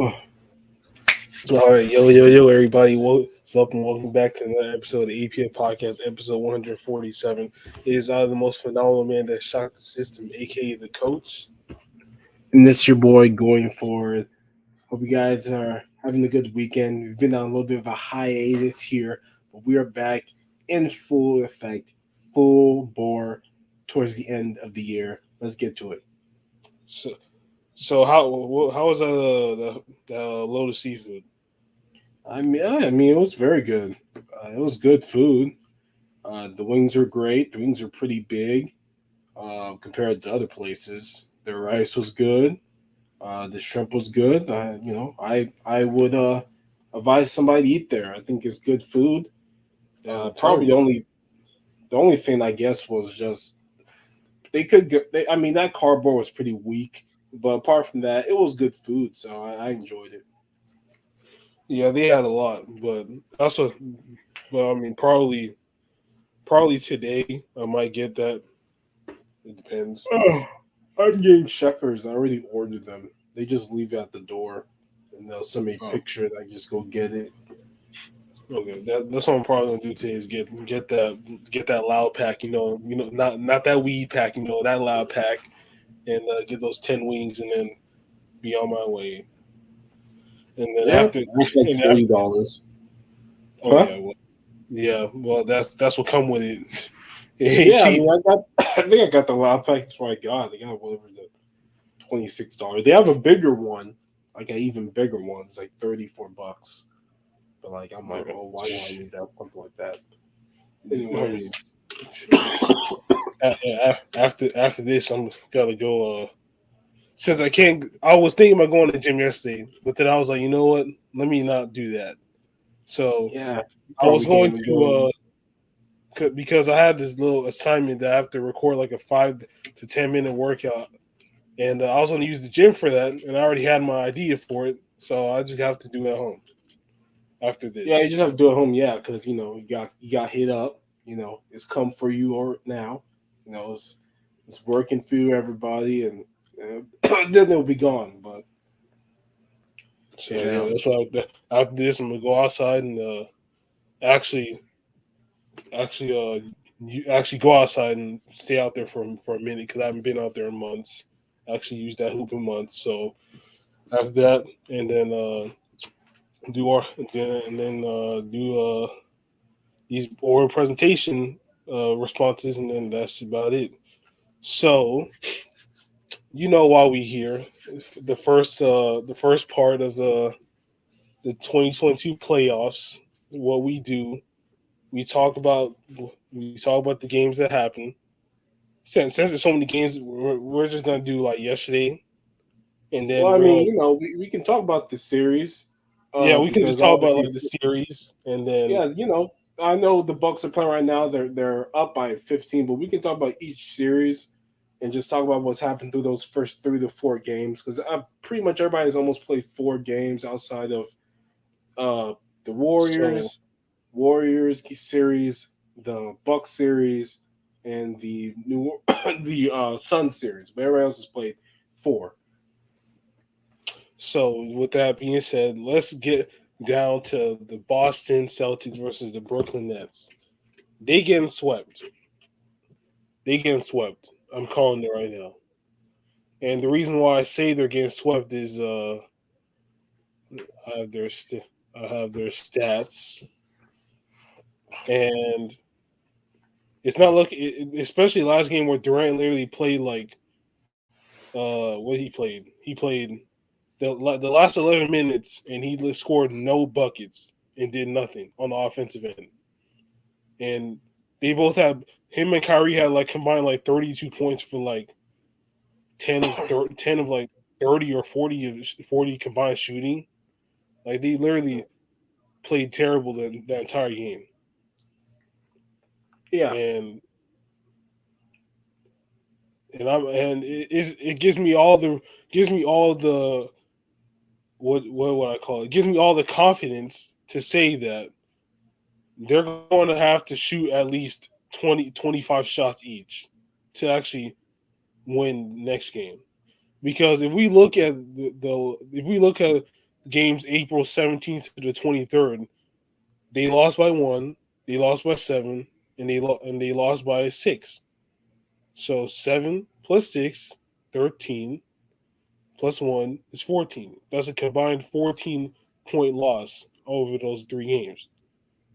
All right, yo, everybody. What's up, and welcome back to another episode of the APF podcast, episode 147. It is the most phenomenal man that shocked the system, aka the coach. And this your boy going forward. Hope you guys are having a good weekend. We've been on a little bit of a hiatus here, but we are back in full effect, full bore towards the end of the year. Let's get to it. So how was the load of seafood? I mean, it was very good. It was good food. The wings are great. The wings are pretty big compared to other places. The rice was good. The shrimp was good. I would advise somebody to eat there. I think it's good food. Probably the only thing I guess was just they could get. I mean, that cardboard was pretty weak, but apart from that, it was good food. So I enjoyed it. Yeah, they had a lot, but that's what. But I mean, probably today I might get that. It depends. Oh, I'm getting checkers. I already ordered them. They just leave it at the door, and they'll send me a Oh, picture, and I just go get it. okay. That's what I'm probably gonna do today is get that loud pack. Not that weed pack. That loud pack, and get those 10 wings, and then be on my way. And then Yeah, after, that's like and after, $40. oh Huh? well, that's what come with it. It ain't Yeah, I cheap. mean, I think I got the loud pack. That's what I got. They got whatever the $26. They have a bigger one, like an even bigger one. It's like $34. But like, I'm like, oh, why do I need that? Something like that. I Anyways, mean, after this, I'm gotta go. Since I can't, I was thinking about going to the gym yesterday, but then I was like, you know what? Let me not do that. So yeah, you I was probably can't going even to go. because I had this little assignment that I have to record like a 5 to 10 minute workout, and I was going to use the gym for that, and I already had my idea for it, so I just have to do it at home after Yeah, you this. just have to do it at home. Yeah, because you got hit up. It's come for you or now. It's working through everybody, and then it'll be gone. But So yeah, yeah, that's why after this I'm gonna go outside and actually you actually go outside and stay out there for a minute because I haven't been out there in months. Actually used that hoop in months, so after that, and then do our and then do these oral presentation responses, and then that's about it. So why we here. The first part of the 2022 playoffs. What we do, we talk about we talk about the games that happen. Since there's so many games, we're just gonna do like yesterday, and well, then I we're mean, gonna we can talk about the series, yeah, we can just because talk about obviously, like the series, and then yeah, I know the Bucks are playing right now. They're up by 15, but we can talk about each series and just talk about what's happened through those first 3 to 4 games because pretty much everybody's almost played 4 games outside of uh the so Warriors series, the Bucks series, and the the Sun series. But everybody else has played 4. so with that being said, let's get down to the Boston Celtics versus the Brooklyn Nets. They getting swept. They getting swept. I'm calling it right now. And the reason why I say they're getting swept is I have their I have their stats, and it's not looking. Especially last game where Durant literally played like what he played. He played the last 11 minutes, and he scored no buckets and did nothing on the offensive end. And they both had him and Kyrie had like combined like 32 points for like 10 of like 30 or 40 combined shooting. Like they literally played terrible that entire game, Yeah, and it gives me all the what would I call it? It gives me all the confidence to say that they're going to have to shoot at least 20-25 shots each to actually win next game. Because if we look at games April 17th to the 23rd, they lost by 1, they lost by 7, and they lost by 6. So 7 plus 6, 13, plus 1 is 14. That's a combined 14-point loss over those 3 games.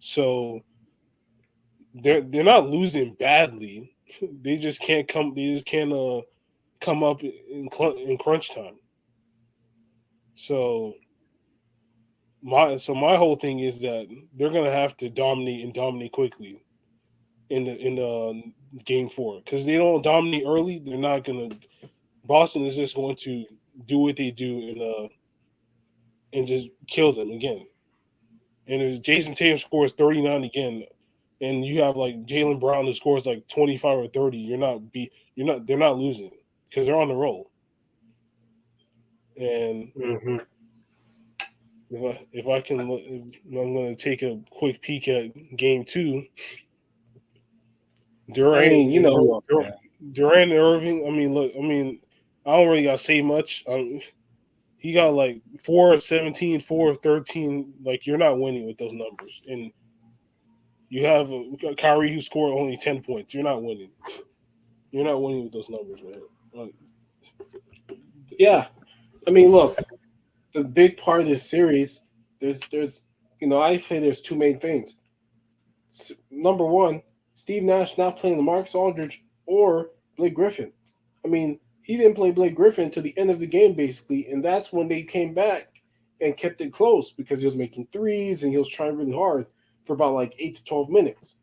So they're not losing badly. They just can't come. They just can't come up in crunch time. So my whole thing is that they're gonna have to dominate and dominate quickly in game 4, because they don't dominate early. They're not gonna. Boston is just going to do what they do and just kill them again. And if Jason Tatum scores 39 again, and you have like Jaylen Brown who scores like 25 or 30, they're not losing because they're on the roll. And Mm-hmm. if I can, I'm going to take a quick peek at game 2. I mean, you know, look, man. Durant and Irving. I mean, look. I mean, I don't really got to say much. He got like 4 of 17, 4 of 13. Like, you're not winning with those numbers. And you have Kyrie who scored only 10 points. You're not winning. You're not winning with those numbers, man. Like, Yeah, I mean, look, the big part of this series, there's, I say there's two main things. Number one, Steve Nash not playing LaMarcus Aldridge or Blake Griffin. I mean, he didn't play Blake Griffin until the end of the game, basically, and that's when they came back and kept it close because he was making threes and he was trying really hard for about like 8 to 12 minutes.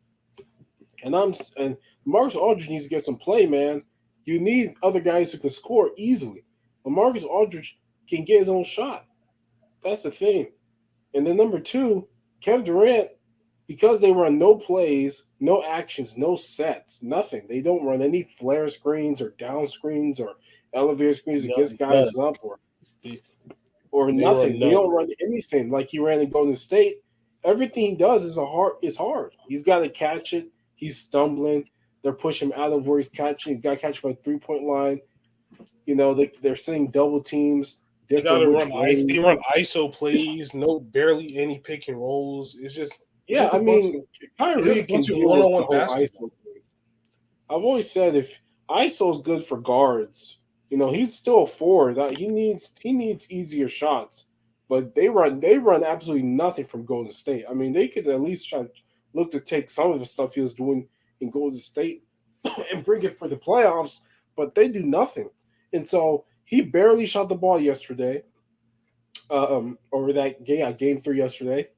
And Marcus Aldridge needs to get some play, man. You need other guys who can score easily. Marcus Aldridge can get his own shot. That's the thing. And then number two, Kevin Durant, because they run no plays, no actions, no sets, nothing. They don't run any flare screens or down screens or elevator screens to get guys up or nothing. They don't run anything like he ran in Golden State. Everything he does is hard. He's got to catch it. He's stumbling. They're pushing him out of where he's catching. He's got to catch by 3-point line. They're sending double teams. They got to run ice. They run ISO plays. No, barely any pick and rolls. It's just I mean, Kyrie can deal with the whole ISO thing. I've always said if ISO is good for guards, he's still a forward. He needs easier shots, but they run absolutely nothing from Golden State. I mean, they could at least look to take some of the stuff he was doing in Golden State and bring it for the playoffs, but they do nothing. And so he barely shot the ball yesterday, or that game 3 yesterday,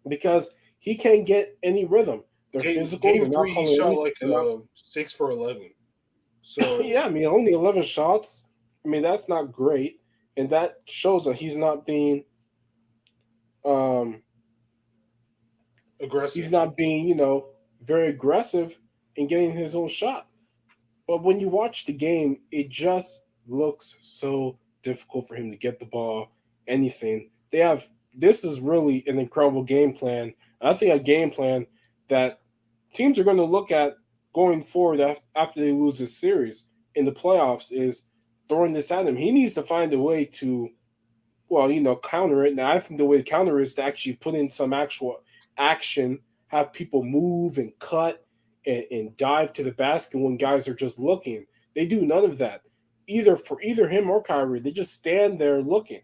because he can't get any rhythm. They're physical. Game 3, he shot like 6 for 11. So yeah, I mean, only 11 shots. I mean, that's not great, and that shows that he's not being aggressive. He's not being, very aggressive in getting his own shot. But when you watch the game, it just looks so difficult for him to get the ball, anything. This is really an incredible game plan. I think a game plan that teams are going to look at going forward after they lose this series in the playoffs is throwing this at him. He needs to find a way to, counter it. Now, I think the way to counter is to actually put in some actual action, have people move and cut and dive to the basket when guys are just looking. They do none of that. Either him or Kyrie, they just stand there looking.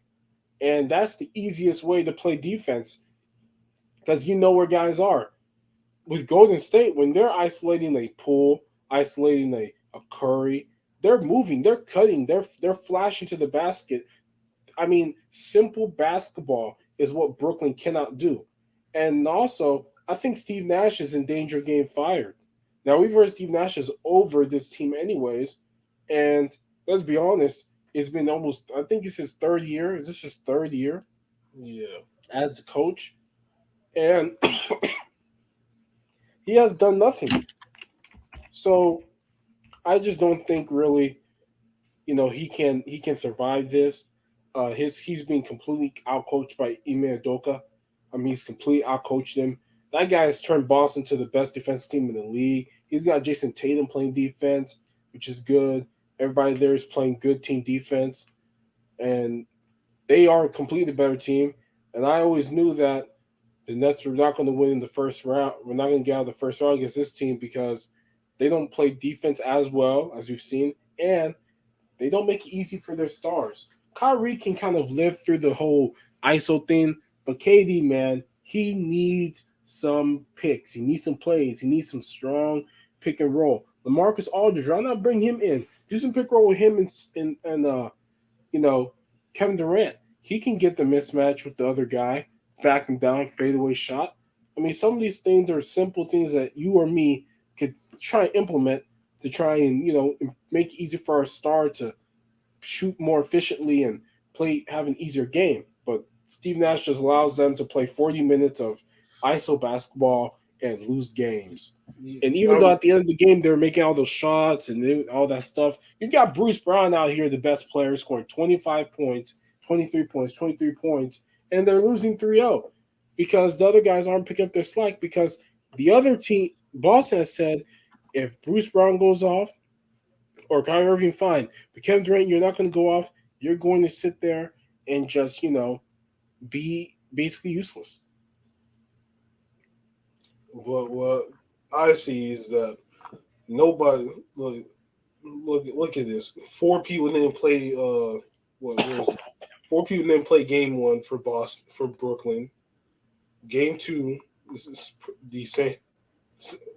And that's the easiest way to play defense because you know where guys are. With Golden State, when they're isolating a Poole, isolating a Curry, they're moving, they're cutting, they're flashing to the basket. I mean, simple basketball is what Brooklyn cannot do. And also, I think Steve Nash is in danger of getting fired. Now, we've heard Steve Nash is over this team anyways. And let's be honest, it's been almost, I think it's his third year. Is this his third year? Yeah. As the coach. And he has done nothing. So I just don't think really, he can survive this. He's being completely outcoached by Ime Udoka. I mean, he's completely outcoached him. That guy has turned Boston to the best defense team in the league. He's got Jason Tatum playing defense, which is good. Everybody there is playing good team defense. And They are a completely better team, and I always knew that the Nets were not going to win in the first round. We're not going to get out of the first round against this team because they don't play defense as well as we've seen, and they don't make it easy for their stars. Kyrie can kind of live through the whole ISO thing, but KD, man, he needs some picks. He needs some plays. He needs some strong pick and roll. LaMarcus Aldridge, why not bring him in? Do some pick and roll with him and you know, Kevin Durant, he can get the mismatch with the other guy, back him down, fadeaway shot. I mean, some of these things are simple things that you or me could try and implement to try and, make it easy for our star to shoot more efficiently and have an easier game. But Steve Nash just allows them to play 40 minutes of ISO basketball and lose games. And even though Um, at the end of the game they're making all those shots and all that stuff, you got Bruce Brown out here, the best player, scoring 25 points, 23 points, 23 points, and they're losing 3-0 because the other guys aren't picking up their slack because the other team, Boston has said, if Bruce Brown goes off, or Kyrie Irving, fine. But Kevin Durant, you're not going to go off. You're going to sit there and just, be basically useless. what I see is that nobody look at this. Four people didn't play. What was it? Four people didn't play game one for Boston for Brooklyn. Game two is the same.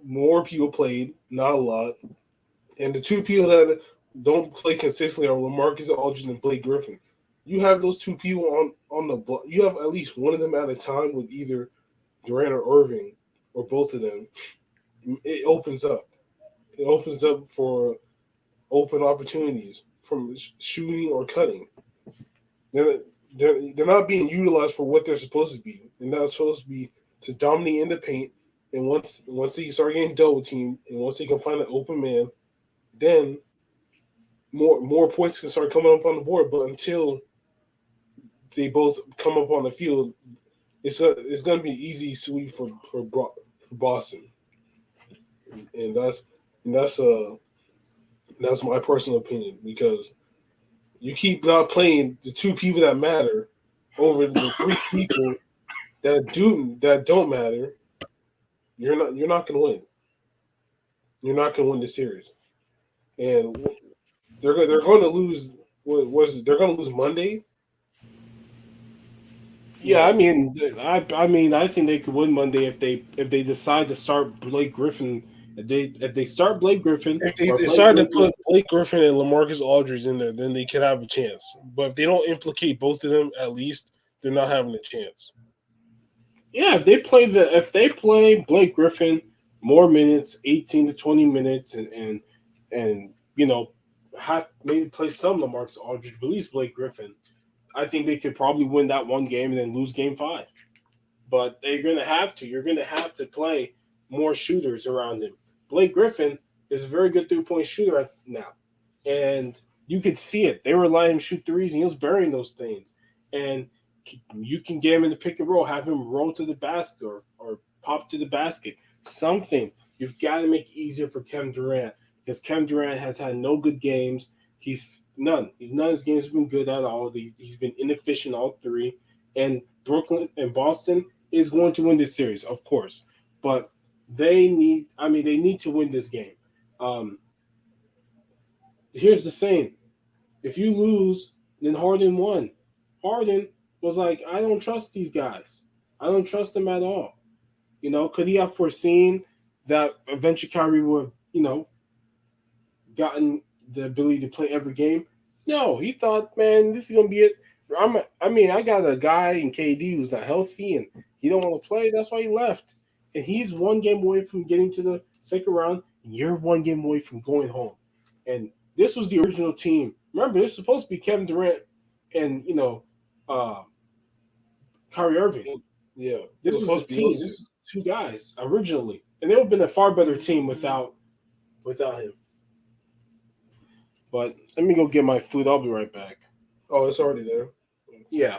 More people played, not a lot. And the two people that don't play consistently are LaMarcus Aldridge and Blake Griffin. You have those two people on the block. You have at least one of them at a time with either Durant or Irving or both of them. It opens up. It opens up for open opportunities from shooting or cutting. They're, they're not being utilized for what they're supposed to be. They're not supposed to be to dominate in the paint. And once they start getting double teamed, and once they can find an open man, then more points can start coming up on the board. But until they both come up on the field, it's gonna be easy sweep for Boston, and that's my personal opinion because you keep not playing the two people that matter over the three people that don't matter. You're not gonna win. You're not gonna win the series, and they're going to lose. What was it? They're going to lose Monday? Yeah, Yeah. I think they could win Monday if they decide to start Blake Griffin. If they start Blake Griffin If they or Blake decide to Griffin, put Blake Griffin and LaMarcus Aldridge in there, then they can have a chance. But if they don't implicate both of them, at least they're not having a chance. yeah, if they play Blake Griffin more minutes, 18 to 20 minutes, and have maybe play some Lamarcus Aldridge, release Blake Griffin, I think they could probably win that one game and then lose game five. But they're going to have to. You're going to have to play more shooters around him. Blake Griffin is a very good 3-point shooter now, and you could see it. They were letting him shoot threes, and he was burying those things. And you can get him in the pick and roll, have him roll to the basket or pop to the basket. Something. You've got to make it easier for Kevin Durant because Kevin Durant has had no good games. He's none. None of his games have been good at all. He's been inefficient all three. And Brooklyn and Boston is going to win this series, of course. But they need to win this game. Um, Here's the thing. If you lose, then Harden won. Harden was like, I don't trust these guys. I don't trust them at all. Could he have foreseen that eventually Kyrie would have, gotten the ability to play every game? No, he thought, man, this is gonna be it. I got a guy in KD who's not healthy and he don't want to play. That's why he left. And he's one game away from getting to the second round, and you're one game away from going home. And this was the original team. Remember, this is supposed to be Kevin Durant and uh, Kyrie Irving. Yeah, it This was was the supposed to be team. those two. This was two guys originally, and they would have been a far better team without him. But let me go get my food. I'll be right back. Oh, it's already there. Yeah.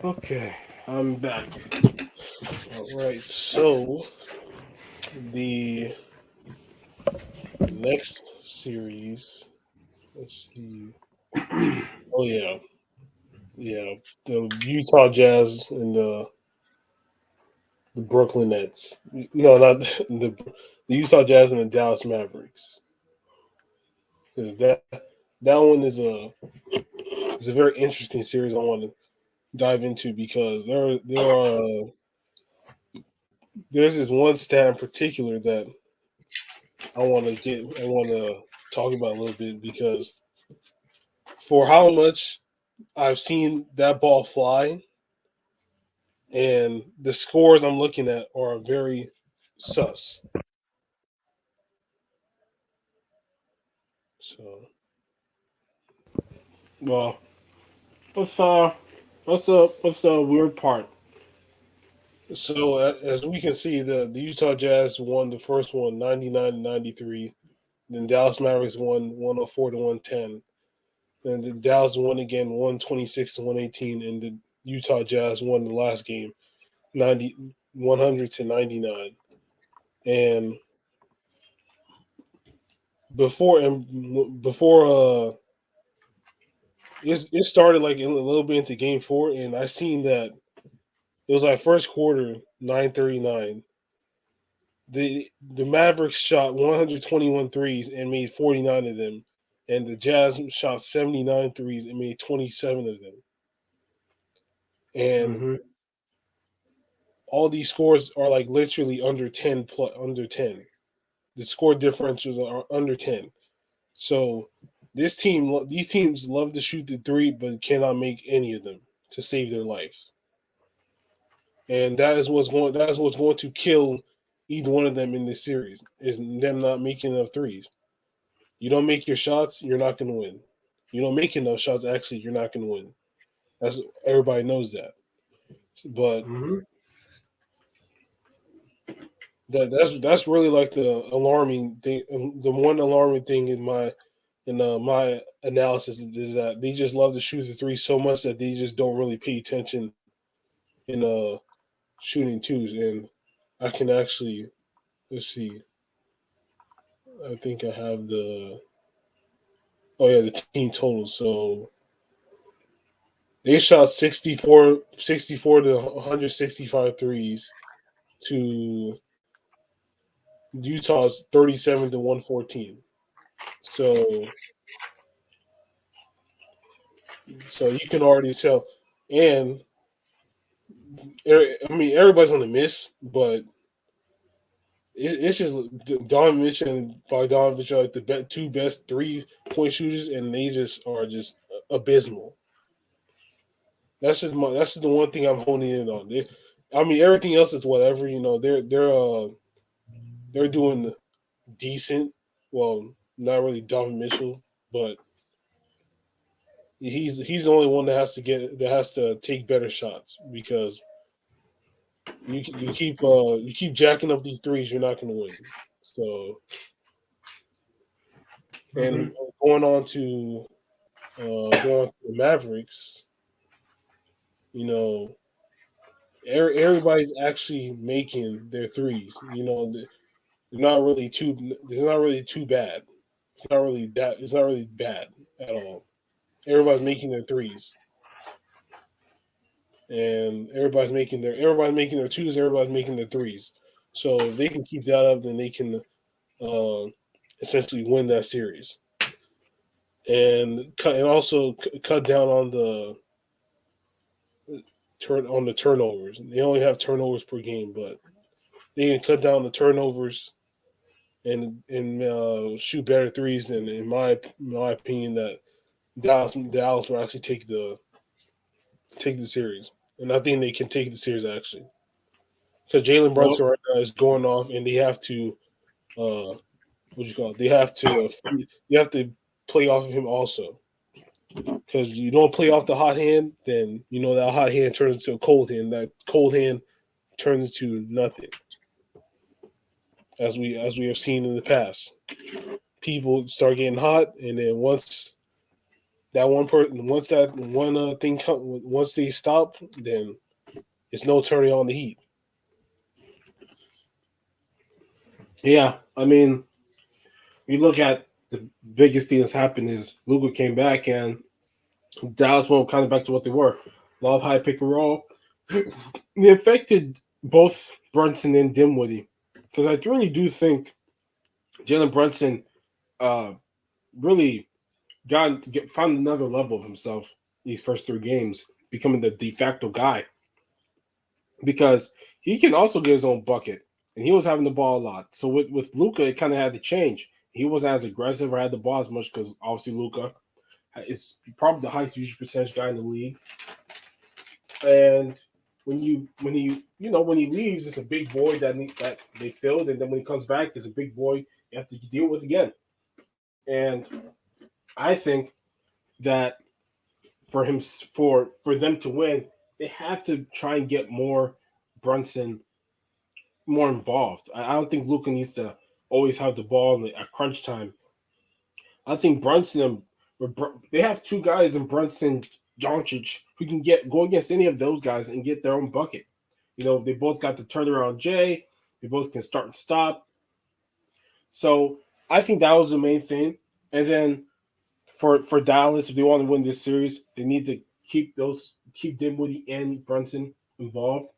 Okay, I'm back. All right, so the next series, let's see. Oh yeah, the Utah Jazz and the Brooklyn Nets. No, not the Utah Jazz and the Dallas Mavericks. 'Cause that one is a very interesting series. I want to dive into because there's this one stat in particular that I want to talk about a little bit because for how much I've seen that ball fly and the scores I'm looking at are very sus. So Well, what's the weird part? as we can see, the Utah Jazz won the first one 99-93. Then Dallas Mavericks won 104 to 110. Then the Dallas won again 126 to 118, and the Utah Jazz won the last game 100 to 99. And before it started like a little bit into game 4, and I seen that it was like first quarter 9:39. The Mavericks shot 121 threes and made 49 of them, and the Jazz shot 79 threes and made 27 of them. And Mm-hmm. all these scores are like literally under 10. The score differentials are under 10. So these teams love to shoot the three, but cannot make any of them to save their lives. And that is what's going to kill either one of them in this series is them not making enough threes. You don't make your shots, you're not going to win. You don't make enough shots, actually, you're not going to win. That's everybody knows that. But Mm-hmm. that's really like the alarming thing. The one alarming thing in my analysis is that they just love to shoot the three so much that they just don't really pay attention in shooting twos. And I can actually let's see. I think I have the team total. So they shot 64 to 165 threes to Utah's 37 to 114. So you can already tell. And I mean, everybody's on the miss, but it's just Donovan and Bogdanovich are like the two best 3-point shooters, and they just are just abysmal. That's just the one thing I'm honing in on. I mean, everything else is whatever. They're doing decent. Well, not really Donovan Mitchell, but he's the only one that has to take better shots because you keep jacking up these threes, you're not going to win. So Mm-hmm. and going on to the Mavericks, you know, everybody's actually making their threes. They're not really too. It's not really too bad. It's not really that. It's not really bad at all. Everybody's making their threes, and everybody's making their twos. Everybody's making their threes. So if they can keep that up, then they can uh, essentially win that series, and also cut down on the turnovers. They only have turnovers per game, but they can cut down the turnovers and shoot better threes. And in my opinion, that Dallas will actually take the series, and I think they can take the series actually because Jalen Well, Brunson right now is going off, and they have to what you call it? They have to play off of him also because you don't play off the hot hand, then that hot hand turns into a cold hand. That cold hand turns into nothing, as we have seen in the past. People start getting hot, and then once That one person, once that one thing once they stop, then it's no turning on the heat. Yeah, I mean, you look at the biggest thing that's happened is Luka came back and Dallas went kind of back to what they were. A lot of high pick and roll. It affected both Brunson and Dinwiddie because I really do think Jalen Brunson uh, really found another level of himself these first three games, becoming the de facto guy because he can also get his own bucket and he was having the ball a lot. So with Luka, it kind of had to change. He wasn't as aggressive or had the ball as much because obviously Luka is probably the highest usage percentage guy in the league. And when he leaves, it's a big void that they filled, and then when he comes back, it's a big void you have to deal with again. And I think that for them to win, they have to try and get more Brunson more involved. I don't think Luka needs to always have the ball at crunch time. I think Brunson they have two guys in Brunson Doncic who can go against any of those guys and get their own bucket. They both got the turnaround J. They both can start and stop. So I think that was the main thing. And then for Dallas, if they want to win this series, they need to keep Dinwiddie and Brunson involved,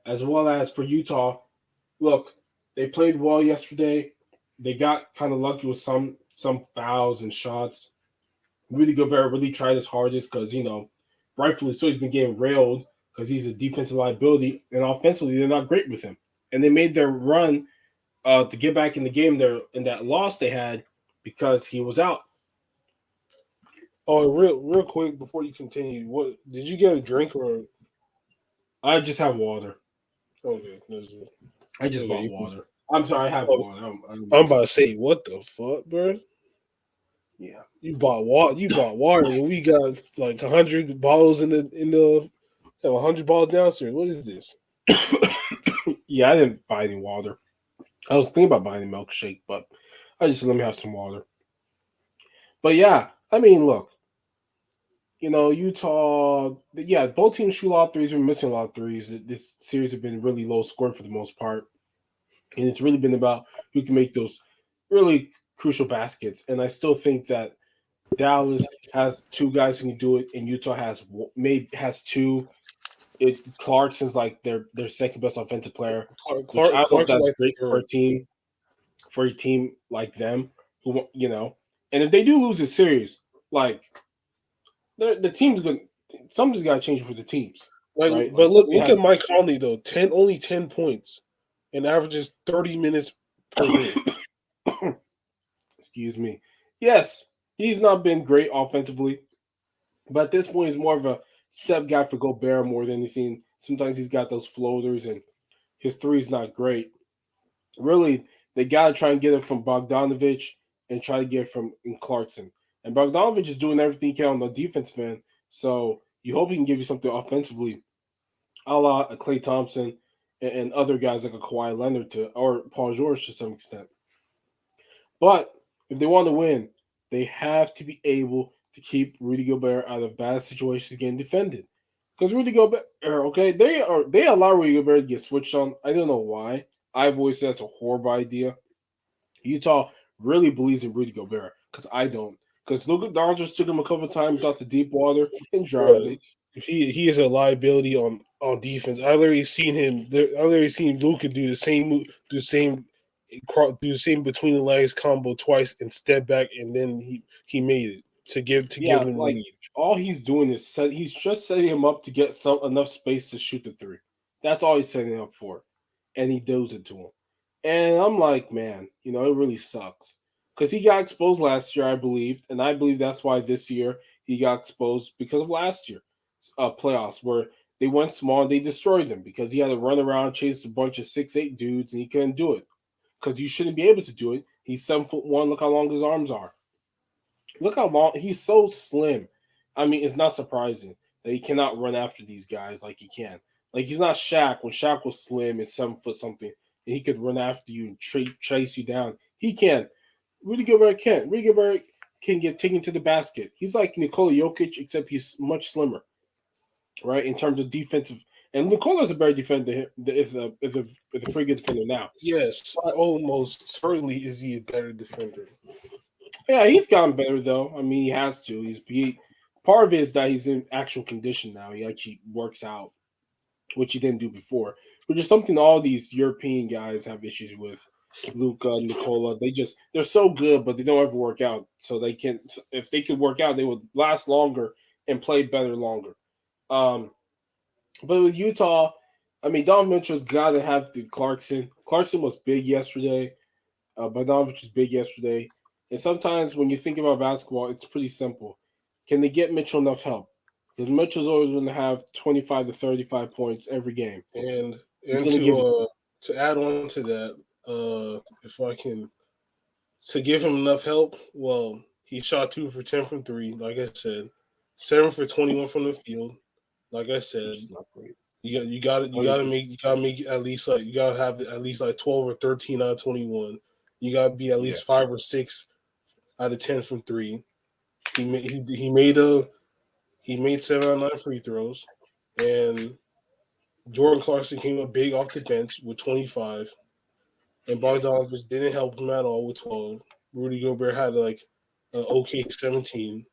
as well as for Utah. Look, they played well yesterday. They got kind of lucky with some fouls and shots. Rudy Gobert really tried his hardest because, rightfully so, he's been getting railed because he's a defensive liability. And offensively, they're not great with him. And they made their run to get back in the game there in that loss they had because he was out. Oh, real quick before you continue, what did you get a drink or? I just have water. Okay, I just bought water. I'm sorry, I have oh, water. I'm about to say, what the fuck, bro? Yeah. You bought water. You bought water, and we got like 100 bottles in the 100 bottles downstairs. What is this? Yeah, I didn't buy any water. I was thinking about buying a milkshake, but I just let me have some water. But yeah, I mean, look, Utah, yeah, both teams shoot a lot of threes. We're missing a lot of threes. This series has been really low scored for the most part. And it's really been about who can make those really crucial baskets. And I still think that Dallas has two guys who can do it, and Utah has two. Clarkson's like their second best offensive player, which I don't know if Clark's that's like great third. for a team like them, And if they do lose a series, like the team's going, something's got to change for the teams, right? But Like look at Mike Conley though. Only 10 points, and averages 30 minutes per game. Excuse me. Yes, he's not been great offensively, but at this point, he's more of a set guy for Gobert more than anything. Sometimes he's got those floaters, and his three is not great. Really, they got to try and get it from Bogdanovich and try to get it from Clarkson. And Bogdanovich is doing everything he can on the defensive end, so you hope he can give you something offensively, a la a Klay Thompson and other guys like a Kawhi Leonard or Paul George to some extent. But if they want to win, they have to be able to keep Rudy Gobert out of bad situations getting defended. Because Rudy Gobert, okay, they allow Rudy Gobert to get switched on. I don't know why. I've always said it's a horrible idea. Utah really believes in Rudy Gobert because I don't. Because Luka Doncic took him a couple times out to deep water and drowned him. He is a liability on defense. I literally seen him. I literally seen Luka do the same between the legs combo twice and step back, and then he made it to give them the Like lead. all he's doing is he's just setting him up to get enough space to shoot the three. That's all he's setting him up for, and he does it to him. And I'm like, man, it really sucks because he got exposed last year, I believed, and I believe that's why this year he got exposed because of last year playoffs where they went small and they destroyed them because he had to run around chase a bunch of 6'8" dudes and he couldn't do it because you shouldn't be able to do it. He's 7'1". Look how long his arms are. Look how long he's so slim. I mean, it's not surprising that he cannot run after these guys like he can. Like he's not Shaq. When Shaq was slim and 7 foot something, and he could run after you and chase you down. He can't. Rudy Gobert can't. Rudy Gobert can get taken to the basket. He's like Nikola Jokic, except he's much slimmer, right? In terms of defensive, and Nikola's a better defender. Is a pretty good defender now. Yes, But almost certainly is he a better defender. yeah, he's gotten better though. I mean, he has to. Part of it is that he's in actual condition now. He actually works out, which he didn't do before, which is something all these European guys have issues with. Luca, Nicola, they're so good, but they don't ever work out. So they can, if they could work out, they would last longer and play better longer. Um, but with Utah, I mean, Don Mitchell's got to have the Clarkson. Clarkson was big yesterday. Bogdanovich was big yesterday. And sometimes when you think about basketball, it's pretty simple. Can they get Mitchell enough help? Because Mitchell's always going to have 25 to 35 points every game. And He's and going to give it. to add on to that, if I can to give him enough help, well, he shot 2 for 10 from three, like I said, 7 for 21 from the field, like I said. Which is not great. You gotta make at least like you gotta have at least like 12 or 13 out of 21. You gotta be at Yeah. least 5 or 6 out of 10 from three. He made 7 out of 9 free throws, and Jordan Clarkson came up big off the bench with 25, and Bogdanovich didn't help him at all with 12. Rudy Gobert had like an okay 17,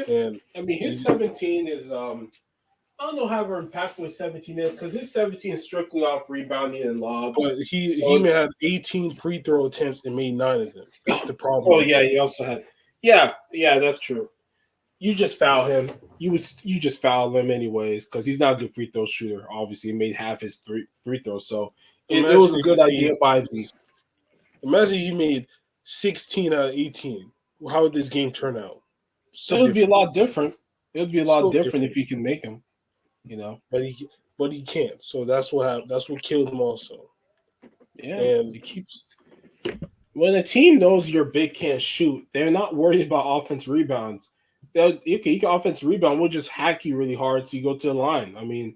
and I mean, his he, 17 is I don't know how impactful his 17 is because his 17 is strictly off rebounding and lobs. but he So, had 18 free throw attempts and made 9 of them. That's the problem. oh yeah, he also had. Yeah, that's true. You just foul him. You just foul him anyways because he's not a good free throw shooter. Obviously, he made half his three free throws, so it was a good idea by the. Imagine he made 16 out of 18. How would this game turn out? So it would be a lot different. It would be a lot So different if he can make them. You know. But he can't. So that's what happened. That's what killed him also. Yeah, And it keeps. When a team knows your big can't shoot, they're not worried about offense rebounds. You can offense rebound. We'll just hack you really hard so you go to the line. I mean,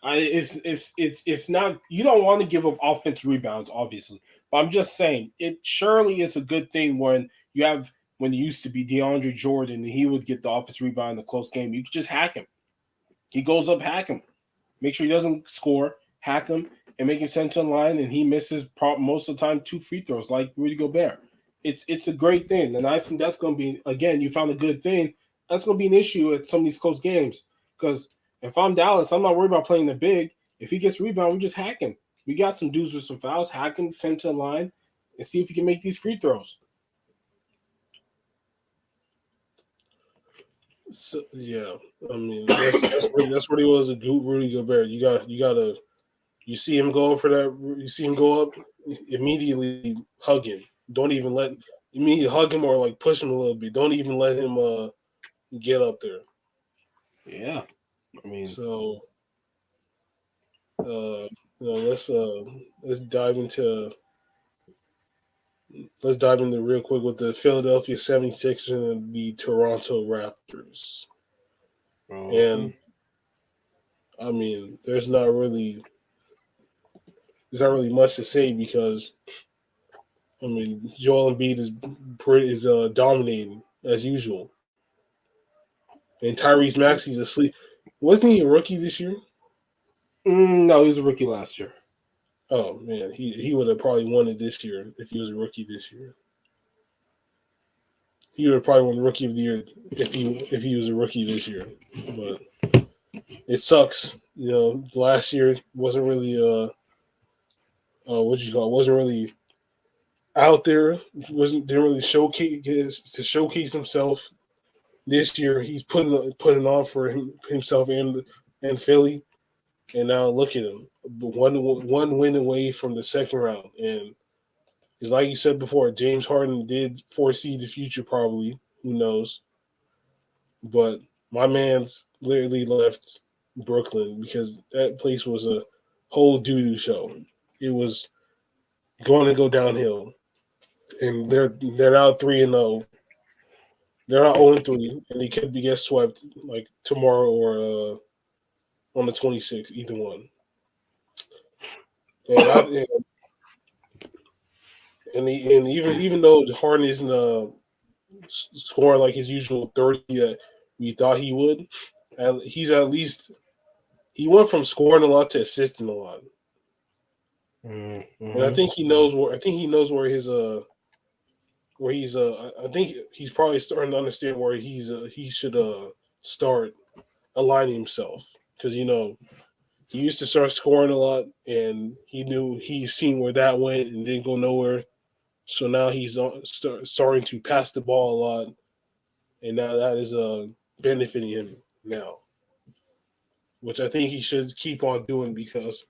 it's not. You don't want to give up offense rebounds, obviously. But I'm just saying it surely is a good thing when it used to be DeAndre Jordan and he would get the offense rebound in the close game. You could just hack him. He goes up, hack him. Make sure he doesn't score, hack him, and make him send to the line, and he misses most of the time 2 free throws like Rudy Gobert. It's a great thing, and I think that's going to be, again, you found a good thing. That's going to be an issue at some of these close games because if I'm Dallas, I'm not worried about playing the big. If he gets rebound, we just hack him. We got some dudes with some fouls, hack him, send to the line, and see if he can make these free throws. so, yeah, I mean that's what he was a good Rudy Gobert. You see him go up for that. You see him go up immediately. Hug him. Don't even let immediately hug him or like push him a little bit. Don't even let him get up there. Yeah, I mean, So let's dive into real quick with the Philadelphia 76ers and the Toronto Raptors. And I mean, there's not really much to say because I mean Joel Embiid is dominating as usual, and Tyrese Maxey's asleep. Wasn't he a rookie this year? no, he was a rookie last year. Oh man, he would have probably won it this year if he was a rookie this year. He would have probably won Rookie of the Year if he was a rookie this year. But it sucks, you know. Last year wasn't really wasn't really out there. Didn't really showcase himself. This year he's putting on for himself and Philly, and now look at him, one win away from the second round, and it's like you said before. James Harden did foresee the future, probably. Who knows? But my man's literally left Brooklyn because that place was a whole doo-doo show. It was going to go downhill, and they're now 3-0. They're not 0-3, and they could get swept like tomorrow or on the 26th, either one. And even though Harden isn't scoring like his usual 30 that we thought he would. He's at least he went from scoring a lot to assisting a lot, Mm-hmm. and I think he knows where his where he's I think he's probably starting to understand where he should start aligning himself because he used to start scoring a lot and he's seen where that went and didn't go nowhere. So now he's starting to pass the ball a lot, and now that is benefiting him now, which I think he should keep on doing because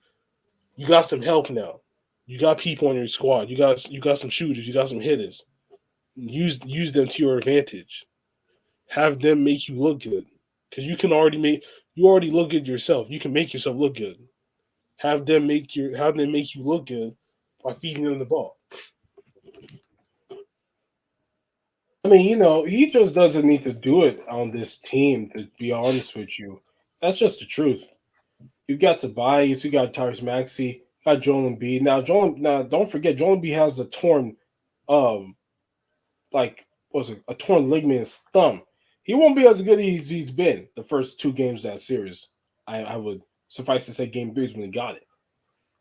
you got some help now. You got people on your squad. You got some shooters. You got some hitters. Use them to your advantage. Have them make you look good because you already look good yourself. You can make yourself look good. Have them make you look good by feeding them the ball. I mean, he just doesn't need to do it on this team, to be honest with you. That's just the truth. You got Tobias, you got Tyrese Maxey, got Joel Embiid. Now don't forget, Joel Embiid has a torn, um, like, was it a torn ligament in his thumb. He won't be as good as he's been the first two games of that series. I would suffice to say game 3 is when he got it.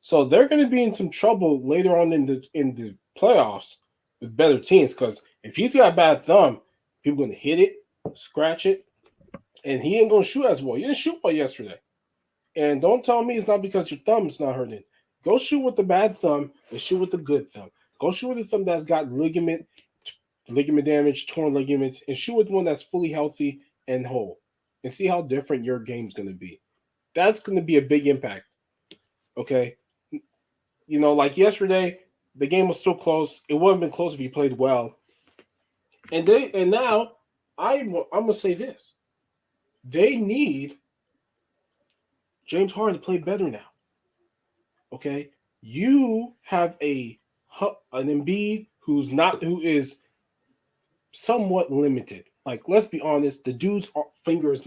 So they're going to be in some trouble later on in the playoffs with better teams because if he's got a bad thumb, people going to hit it, scratch it, and he ain't going to shoot as well. You didn't shoot well yesterday. And don't tell me it's not because your thumb's not hurting. Go shoot with the bad thumb and shoot with the good thumb. Go shoot with the thumb that's got ligament damage, torn ligaments, and shoot with one that's fully healthy and whole. And see how different your game's going to be. That's going to be a big impact. Okay? Like yesterday, the game was still close. It wouldn't have been close if you played well. And now I'm gonna say this: they need James Harden to play better now. Okay, you have an Embiid who is somewhat limited. Like, let's be honest, the dude's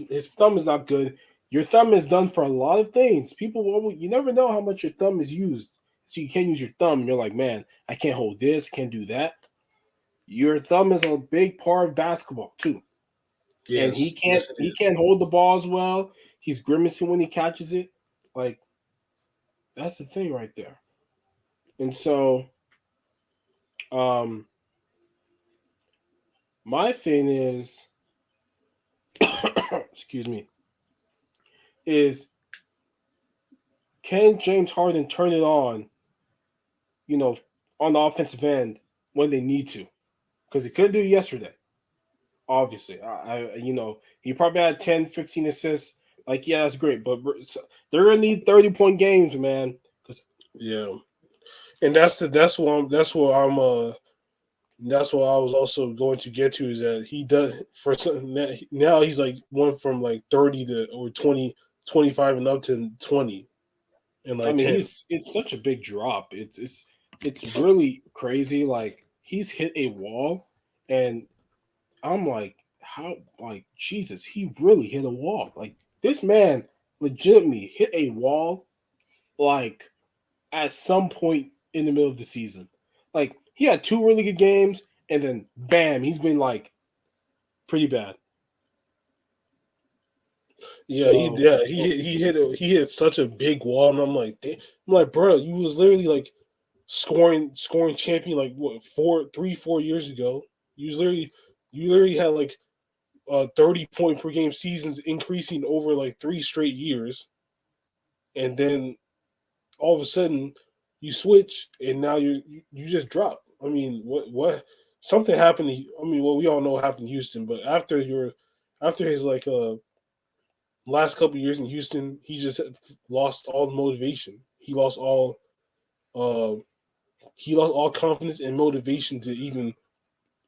his thumb is not good. Your thumb is done for a lot of things. You never know how much your thumb is used. So you can't use your thumb. You're like, man, I can't hold this, can't do that. Your thumb is a big part of basketball too. And he Yes, can't yes, it he is. can't hold the ball as well. He's grimacing when he catches it. Like, that's the thing right there. And so, um, my thing is, excuse me, is can James Harden turn it you know, on the offensive end when they need to? Because he couldn't do it yesterday. Obviously, he probably had 10, 15 assists. Like, yeah, that's great, but they're gonna need 30-point games, man. Because Yeah, and that's what I was also going to get to is that he does for some now he's like went from like 30 to or 20, 25 and up to 20 and I like mean, 10. it's such a big drop. It's really crazy. Like, he's hit a wall, and I'm like, how? Like, Jesus, he really hit a wall. Like, this man legitimately hit a wall. Like, at some point in the middle of the season, like, he had two really good games, and then bam, he's been like pretty bad. So He hit such a big wall and I'm like bro, you was literally like scoring champion like what 4 years ago. You was literally you literally had like 30 point per game seasons increasing over like 3 straight years, and then all of a sudden you switch and now you just drop. I mean, what something happened I mean, well, we all know what happened in Houston, but after his like last couple of years in Houston, he just lost all the motivation. Uh he lost all confidence and motivation to even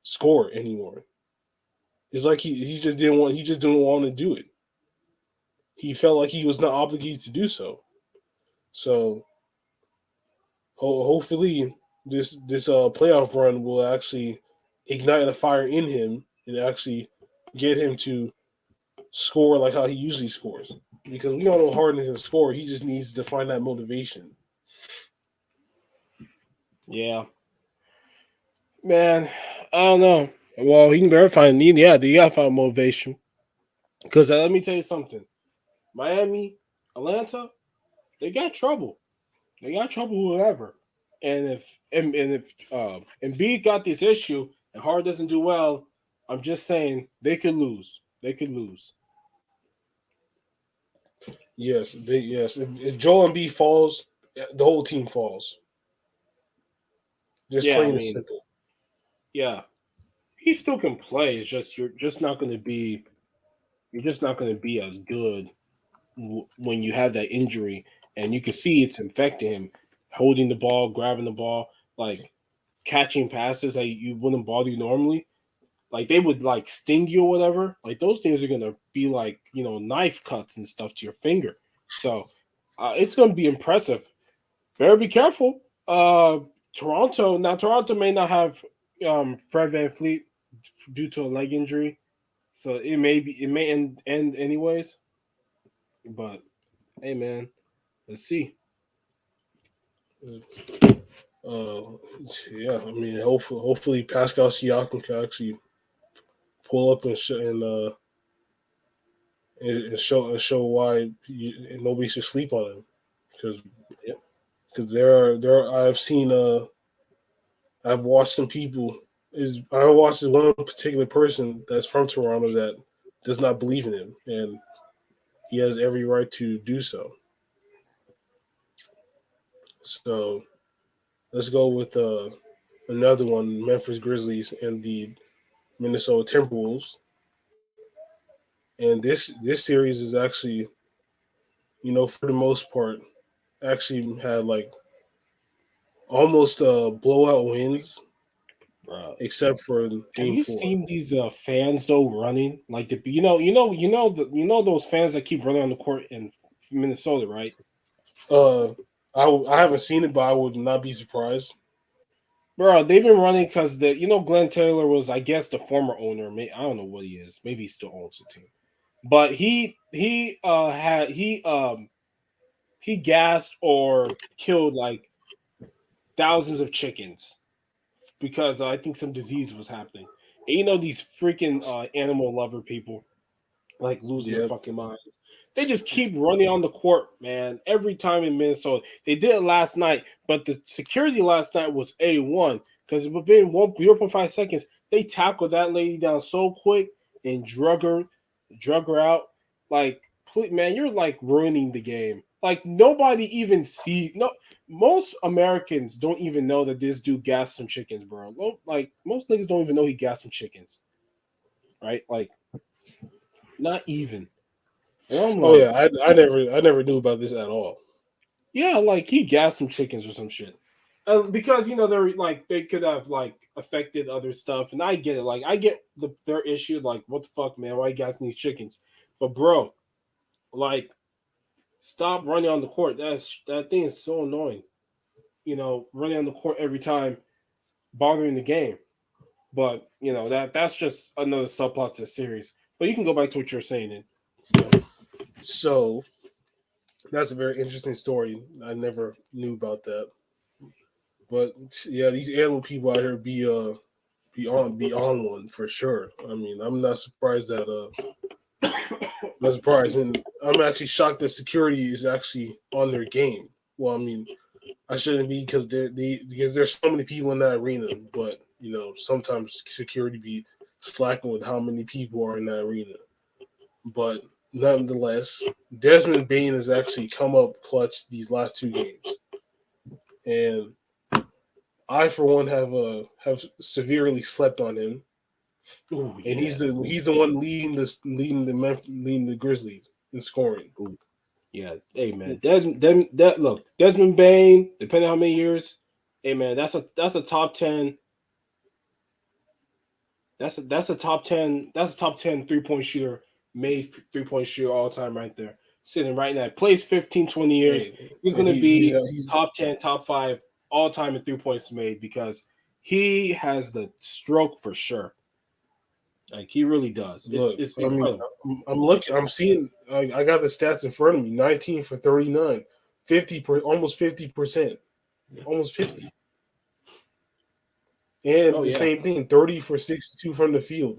score anymore. It's like he just didn't want to do it. He felt like he was not obligated to do so. So hopefully this playoff run will actually ignite a fire in him and actually get him to score like how he usually scores. Because we all know Harden can score. He just needs to find that motivation. yeah, man, I don't know. Well, he can verify. Yeah, they gotta find motivation. Because let me tell you something. Miami, Atlanta, they got trouble. They got trouble with whoever. And if Embiid got this issue and Hard doesn't do well, I'm just saying they could lose. They could lose. Yes, yes. If Joel Embiid falls, the whole team falls. Just Yeah, I plain and mean, simple. yeah, he still can play. It's just you're just not going to be as good when you have that injury, and you can see it's infecting him. Holding the ball, grabbing the ball, like catching passes that you wouldn't bother you normally. Like they would like sting you or whatever. Like those things are gonna be like knife cuts and stuff to your finger. So it's gonna be impressive. Better be careful. Toronto may not have Fred VanVleet due to a leg injury, so it may end anyways. But hey, man, let's see. Uh, yeah, I mean, hopefully Pascal Siakam can actually pull up and show why nobody should sleep on him because Yep. there I've seen I've watched some people I watched this one particular person that's from Toronto that does not believe in him and he has every right to do so. So let's go with another one: Memphis Grizzlies and the Minnesota Timberwolves. And this series is actually, for the most part, actually had like almost blowout wins, Uh, except for have Game you Four. seen these fans though running like those fans that keep running on the court in Minnesota, right? Uh, I haven't seen it, but I would not be surprised. Bro, they've been running because Glenn Taylor was, I guess, the former owner. I don't know what he is. Maybe he still owns the team, but he gassed or killed like thousands of chickens because I think some disease was happening. And these freaking animal lover people like losing their Yeah, fucking minds. They just keep running on the court, man. Every time in Minnesota, they did it last night, but the security last night was A1 because within 0.5 seconds, they tackled that lady down so quick and drug her out. Like, please, man, you're like ruining the game. Like nobody even see no. Most Americans don't even know that this dude gassed some chickens, bro. Like most niggas don't even know he gassed some chickens, right? Like not even. And I'm oh like, yeah, I never knew about this at all. yeah, like he gassed some chickens or some shit. Because they're like they could have like affected other stuff, and I get it. Like I get their issue. Like what the fuck, man? Why you gassing these chickens? But bro, like stop running on the court. That thing is so annoying. Running on the court every time, bothering the game. But that's just another subplot to the series. But you can go back to what you're saying. So that's a very interesting story. I never knew about that. But yeah, these animal people out here be on one for sure. I mean, I'm not surprised that not surprised, and I'm actually shocked that security is actually on their game. Well, I mean, I shouldn't be because there's so many people in that arena, but sometimes security be slacking with how many people are in that arena. But nonetheless, Desmond Bain has actually come up clutch these last two games, and I for one have severely slept on him, Oh and yeah. he's the one leading the Grizzlies in scoring. Ooh. Yeah, hey man, Desmond Bain. Depending on how many years, hey man, that's a top 10. That's a top 10 3-point shooter, made 3-point shooter all time right there, sitting right now. Plays 15, 20 years. Hey, He's and gonna be he's top 10, top 5 all time in 3 points made because he has the stroke for sure. Like he really does. It's look. it's I mean, incredible. I'm looking. I'm seeing. I got the stats in front of me. 19 for 39, almost 50%, almost 50. And Oh the yeah. same thing, 30 for 62 from the field,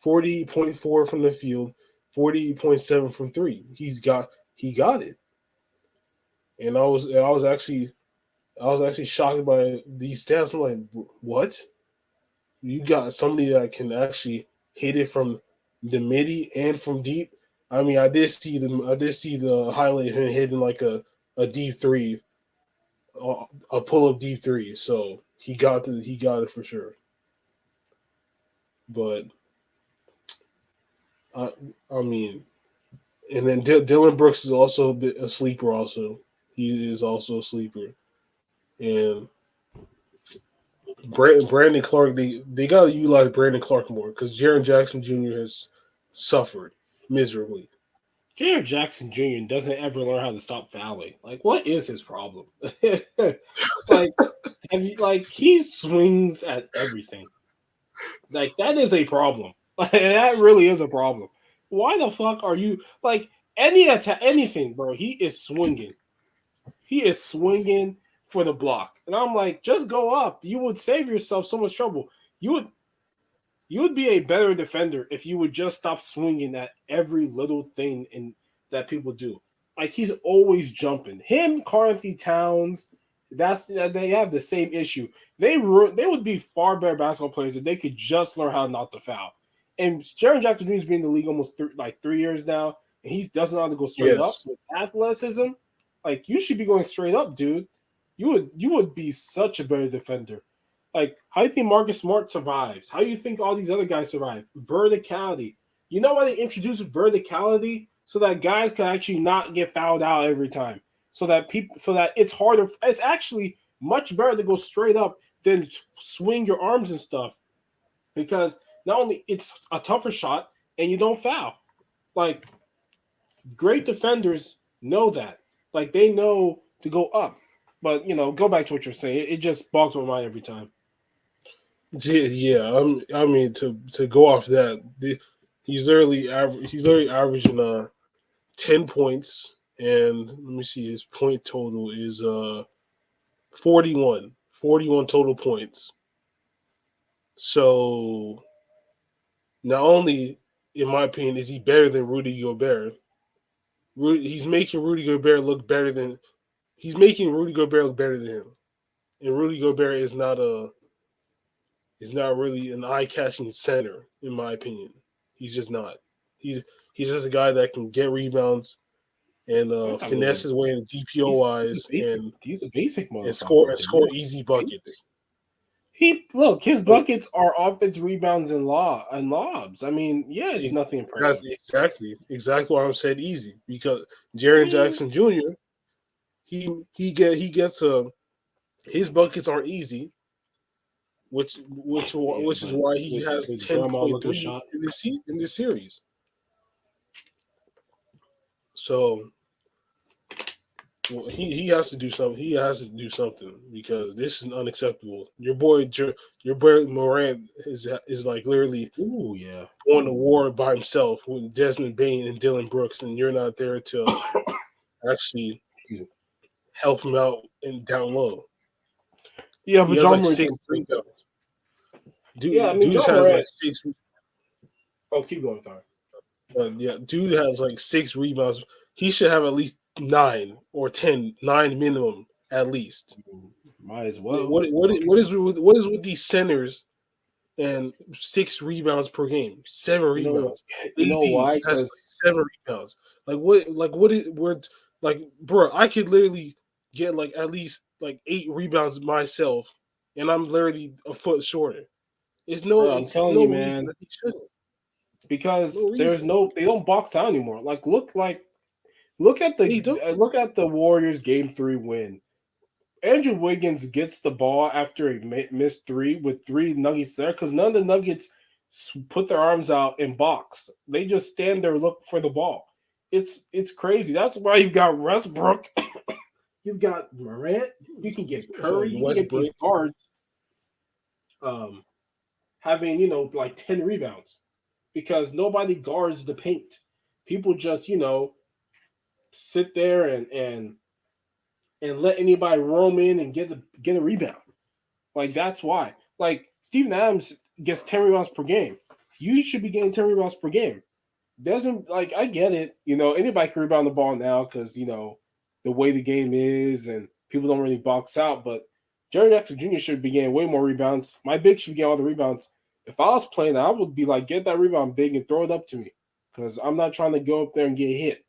40.4 from the field, 40.7 from three. He got it. And I was actually shocked by these stats. I'm like, what? You got somebody that can actually hit it from the midi and from deep. I mean, I did see the highlight of him hitting like a deep three, a pull up deep three. So he got it for sure. But I I mean, and then Dylan Brooks is also a sleeper. Also, he is also a sleeper. And Brandon Clark, they got to utilize Brandon Clark more because Jaron Jackson Jr. has suffered miserably. Jared Jackson Jr. doesn't ever learn how to stop fouling. Like, what is his problem? like, he swings at everything. Like, that is a problem. Like, that really is a problem. Why the fuck are you like anything, bro? He is swinging. He is swinging for the block, and I'm like, just go up. You would save yourself so much trouble. You would you would be a better defender if you would just stop swinging at every little thing that people do. Like he's always jumping. Him, Carthy Towns, they have the same issue. They would be far better basketball players if they could just learn how not to foul. And Jaron Jackson Jr.'s been in the league almost 3 years now, and he doesn't know how to go straight up Yes. with athleticism. Like you should be going straight up, dude. You would be such a better defender. Like, how do you think Marcus Smart survives? How do you think all these other guys survive? Verticality. You know why they introduced verticality? So that guys can actually not get fouled out every time. So that it's harder. It's actually much better to go straight up than swing your arms and stuff. Because not only it's a tougher shot and you don't foul. Like great defenders know that. Like they know to go up. But go back to what you're saying. It just bogs my mind every time. Yeah. I mean, to go off that, he's literally averaging 10 points, and let me see, his point total is 41 total points. So not only, in my opinion, is he better than Rudy Gobert, he's making Rudy Gobert look better than he's making Rudy Gobert look better than him. And Rudy Gobert is not really an eye catching center, in my opinion. He's just not. He's he's just a guy that can get rebounds and I finesse mean, his way in DPO wise he's a basic and motherfucker. To be score honest. easy Basic. buckets. His But buckets are offense rebounds and lobs. I mean, yeah, it's nothing that's impressive. exactly why I said easy, because I Jaron mean, Jackson Jr. He gets his buckets aren't easy, yeah, which is but why he with has his grandma looking 10.3 shot. in this series. So well, he has to do something. He has to do something because this is unacceptable. Your boy Morant is like literally Ooh, yeah. going to war by himself with Desmond Bain and Dylan Brooks, and you're not there to actually help him out and down low. Yeah, He but has John like Morant six didn't play good. rebounds. Yeah, I mean Dude John has Morant. like six. Oh, keep going, sorry. Yeah, dude has like six rebounds. He should have at least 9 or 10, 9 minimum at least. Might as well. What is with these centers and 6 rebounds per game, 7 rebounds? You know AD why? has Because like 7 rebounds. Like what is we're like, bro? I could literally get like at least like 8 rebounds myself, and I'm literally a foot shorter. bro, I'm It's telling no you, reason man. that he shouldn't. Because No reason they don't box out anymore. they don't. Look at the Warriors game 3 win. Andrew Wiggins gets the ball after a missed three with 3 Nuggets there because none of the Nuggets put their arms out and box. They just stand there look for the ball. It's crazy. That's why you've got Westbrook, you've got Morant, you can get Curry, you can get these Westbrook. guards um, having like 10 rebounds because nobody guards the paint. People just sit there and let anybody roam in and get a rebound. Like that's why. Like Steven Adams gets 10 rebounds per game. You should be getting 10 rebounds per game. Doesn't like I get it. Anybody can rebound the ball now because the way the game is and people don't really box out. But Jerry Jackson Jr. should be getting way more rebounds. My big should be getting all the rebounds. If I was playing, I would be like, get that rebound big and throw it up to me because I'm not trying to go up there and get hit.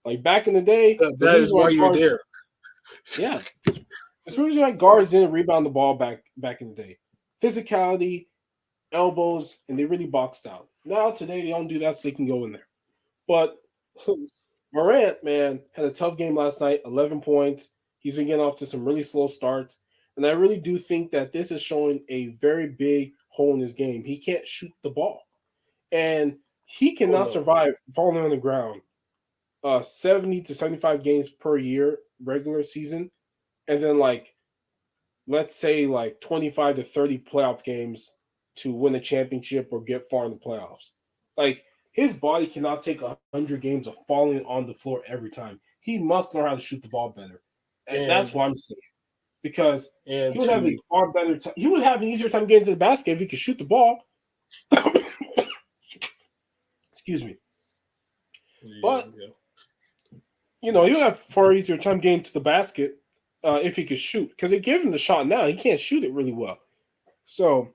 Like back in the day, That is why you're there. Yeah, it's the reason why guards didn't rebound the ball back in the day. Physicality, elbows, and they really boxed out. Now today they don't do that, so they can go in there. But Morant, man, had a tough game last night. 11 points. He's been getting off to some really slow starts, and I really do think that this is showing a very big hole in his game. He can't shoot the ball, and he cannot survive falling on the ground. 70 to 75 games per year regular season, and then let's say 25 to 30 playoff games to win a championship or get far in the playoffs. Like his body cannot take 100 games of falling on the floor every time. He must learn how to shoot the ball better, and that's what I'm saying. Because he would have a far better time. He would have an easier time getting to the basket if he could shoot the ball. Excuse me. But he'll have far easier time getting to the basket if he could shoot. Because they give him the shot now. He can't shoot it really well. So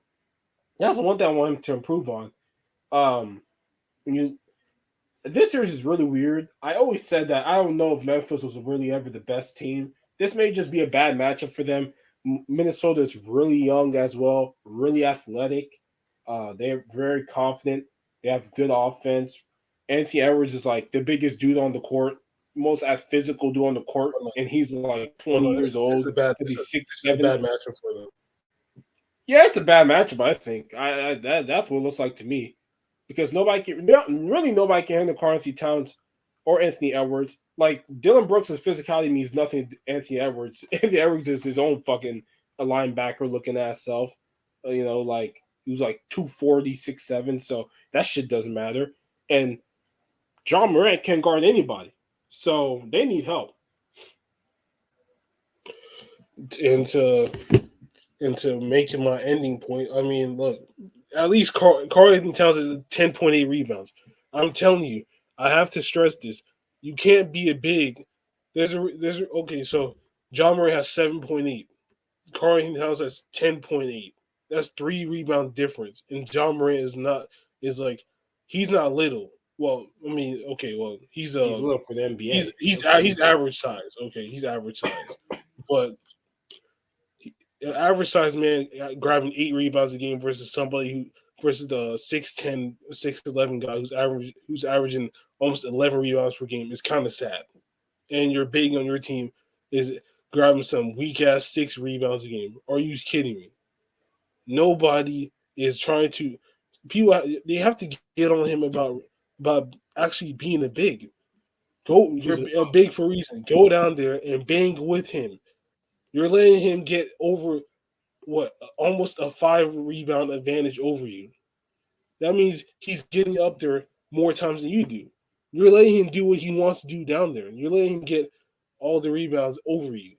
that's the one thing I want him to improve on. This series is really weird. I always said that I don't know if Memphis was really ever the best team. This may just be a bad matchup for them. Minnesota is really young as well, really athletic. They're very confident. They have good offense. Anthony Edwards is like the biggest dude on the court, most physical dude on the court, and he's like 20 years old. It's a bad matchup for them. Yeah, it's a bad matchup. I think that's what it looks like to me, because nobody can handle Karl Anthony Towns or Anthony Edwards. Like Dylan Brooks' physicality means nothing to Anthony Edwards. Anthony Edwards is his own fucking linebacker looking ass self. He was like 240, 6'7", so that shit doesn't matter. And John Morant can't guard anybody, so they need help. And to make it my ending point, I mean, look, at least Karl Anthony Towns is 10.8 rebounds. I'm telling you, I have to stress this. You can't be a big. Okay, so John Morant has 7.8. Karl Anthony Towns has 10.8. That's 3 rebound difference. And John Morant he's not little. Well, I mean, okay, well, he's little for the NBA. He's average size. Okay, he's average size. But average size man grabbing 8 rebounds a game versus somebody versus the 6'10", 6'11" guy who's averaging almost 11 rebounds per game is kind of sad. And your big on your team is grabbing some weak ass 6 rebounds a game. Are you kidding me? Nobody is trying to. People they have to get on him about actually being a big. You're a big for a reason. Go down there and bang with him. You're letting him get over almost a 5 rebound advantage over you. That means he's getting up there more times than you do. You're letting him do what he wants to do down there. You're letting him get all the rebounds over you.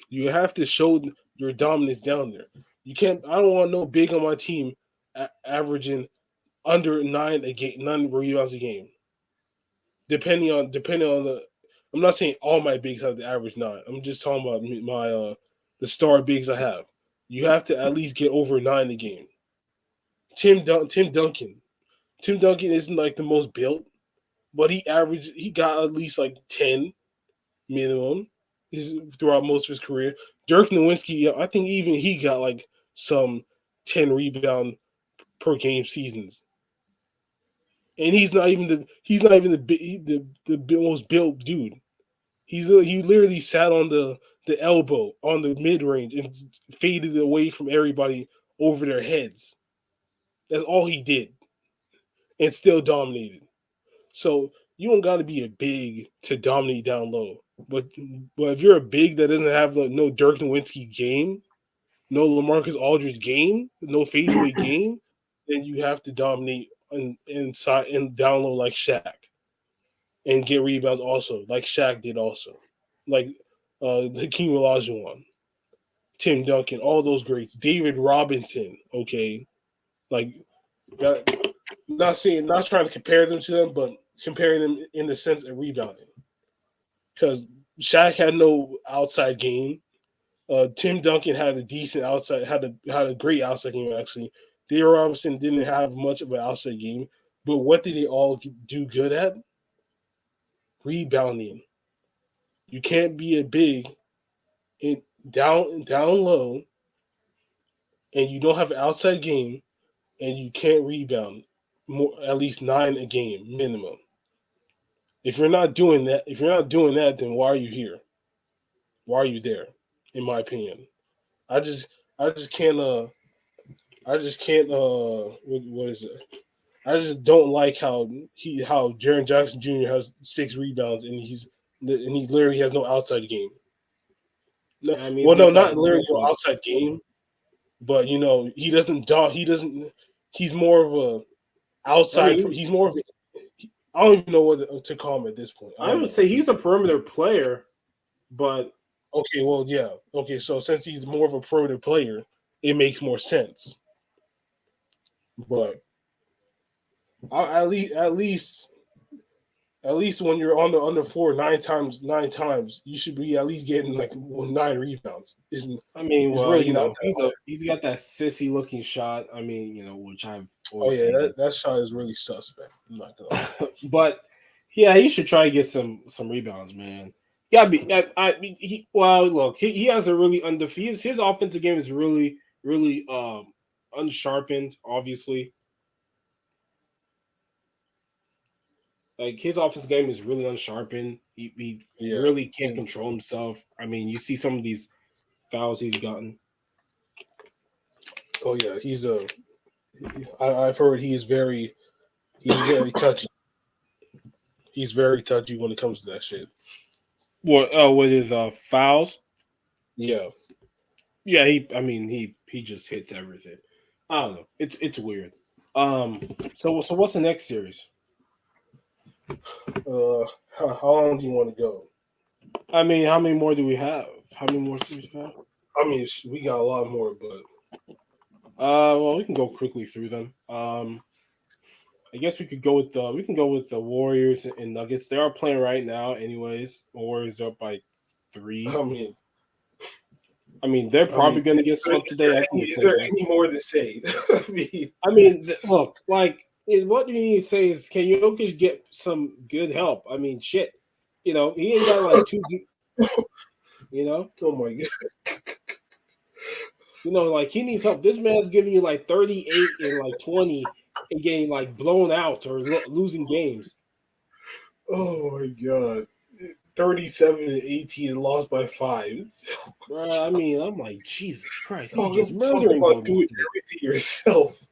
You have to show your dominance down there. You can't. I don't want no big on my team averaging under 9 rebounds a game. Depending on the. I'm not saying all my bigs have the average 9. I'm just talking about my the star bigs I have. You have to at least get over 9 a game. Tim Duncan. Tim Duncan isn't like the most built, but he got at least like 10 minimum throughout most of his career. Dirk Nowitzki, I think even he got like some 10 rebound per game seasons. And he's not even the most built dude. He literally sat on the elbow on the mid range and faded away from everybody over their heads. That's all he did, and still dominated. So you don't got to be a big to dominate down low. But if you're a big that doesn't have no Dirk Nowitzki game, no LaMarcus Aldridge game, no fadeaway game, then you have to dominate inside and down low like Shaq, and get rebounds also like Shaq did also, like Hakeem Olajuwon. Tim Duncan, all those greats, David Robinson. Okay, like that. Not trying to compare them to them, but comparing them in the sense of rebounding. Because Shaq had no outside game. Tim Duncan had a decent outside, had a great outside game actually. David Robinson didn't have much of an outside game, but what did they all do good at? Rebounding. You can't be a big in down low, and you don't have an outside game, and you can't rebound more at least 9 a game minimum. If you're not doing that, then why are you here? Why are you there? In my opinion, I just I just can't what is it? I just don't like how Jaren Jackson Jr. has 6 rebounds and he literally has no outside game. No, I mean, well, no, not he's literally got no that. outside game, but he doesn't. He doesn't. He's more of a I outside. mean, He's more of a. I don't even know what to call him at this point. I I don't would know. say he's a perimeter player, but Okay, well, yeah. Okay, so since he's more of a perimeter player, it makes more sense. But at least when you're on the floor nine times, you should be at least getting like 9 rebounds. I mean, Is well, really not that hard. he's got that sissy looking shot. I mean, which I've Oh always yeah, hated. that shot is really suspect. I'm not gonna lie. But yeah, he should try to get some rebounds, man. Yeah, well, look, he has a really undefeated. His offensive game is really unsharpened. Obviously, like his offensive game is really unsharpened. He Yeah. really can't control himself. I mean, you see some of these fouls he's gotten. Oh yeah, I've heard he's very touchy. He's very touchy when it comes to that shit. What? Oh, with his fouls? Yeah. Yeah, he just hits everything. I don't know. It's weird. So what's the next series? How long do you want to go? I mean, how many more do we have? How many more series we have? I mean, we got a lot more, but Well, we can go quickly through them. I guess we could go with the Warriors and Nuggets. They are playing right now, anyways. The Warriors are up by 3. I I mean, they're probably going to get swept today. I think is there any more to say? Look, like, what you need to say is, can Jokic get some good help? I mean, shit. He ain't got like two. Oh my god. Like he needs help. This man's giving you like 38 and like 20 and getting like blown out or losing games. Oh my god. 37 and 18 lost by 5. Bro, I mean, I'm like, Jesus Christ, he's Talking just murdering about Golden doing State. everything yourself.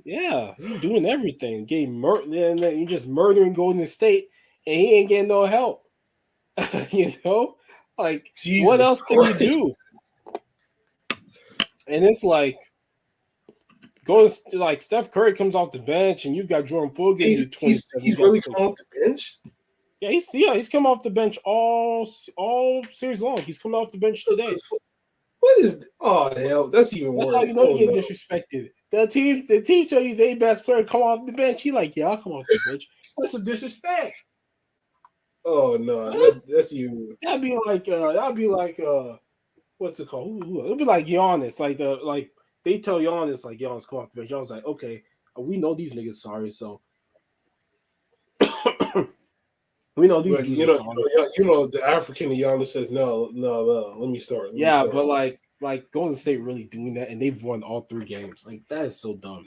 Yeah, he's doing everything. Getting and then you're just murdering Golden State, and he ain't getting no help. Like Jesus what else can you Christ. do? And it's like going like Steph Curry comes off the bench, and you've got Jordan Poole getting you 27. He's really coming off the bench? Yeah, he's come off the bench all series long. He's coming off the bench today. What is? Oh hell, that's even worse. That's how you know Oh, you get no. disrespected. The team tell you they best player come off the bench. He like, yeah, I'll come off the bench. That's some disrespect. Oh no, that's even. That'd be like what's it called? It'd be like Giannis. Like they tell Giannis like Giannis come off the bench. Giannis like, okay, we know these niggas sorry, so we know these But dudes are sorry. the African Giannis says no. Let me start. Yeah, but like Golden State really doing that, and they've won all 3 games. Like that is so dumb.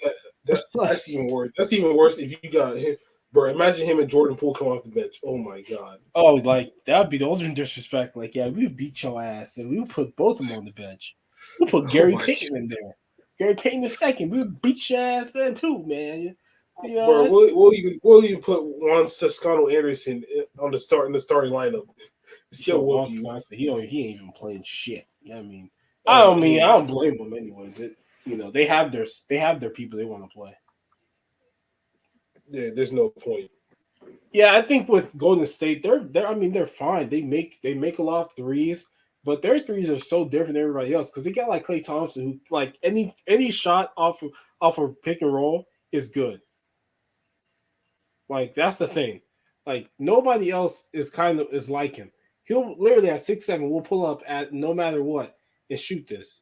That's even worse. That's even worse if you got him, bro. Imagine him and Jordan Poole come off the bench. Oh my god. Oh, like that'd be the ultimate disrespect. Like, yeah, we would beat your ass, and we would put both of them on the bench. We put Gary Payton in there. Gary Payton the second. We would beat your ass then too, man. Bro, we'll even put Juan Toscano Anderson on the starting lineup. So he ain't even playing shit. I mean, I I don't blame them anyways. They have their people they want to play. Yeah, there's no point. Yeah, I think with Golden State, they're fine. They make a lot of threes. But their threes are so different than everybody else because they got like Klay Thompson, who like any shot off of pick and roll is good. Like that's the thing. Like nobody else is like him. He'll literally at 6'7" will pull up at no matter what and shoot this.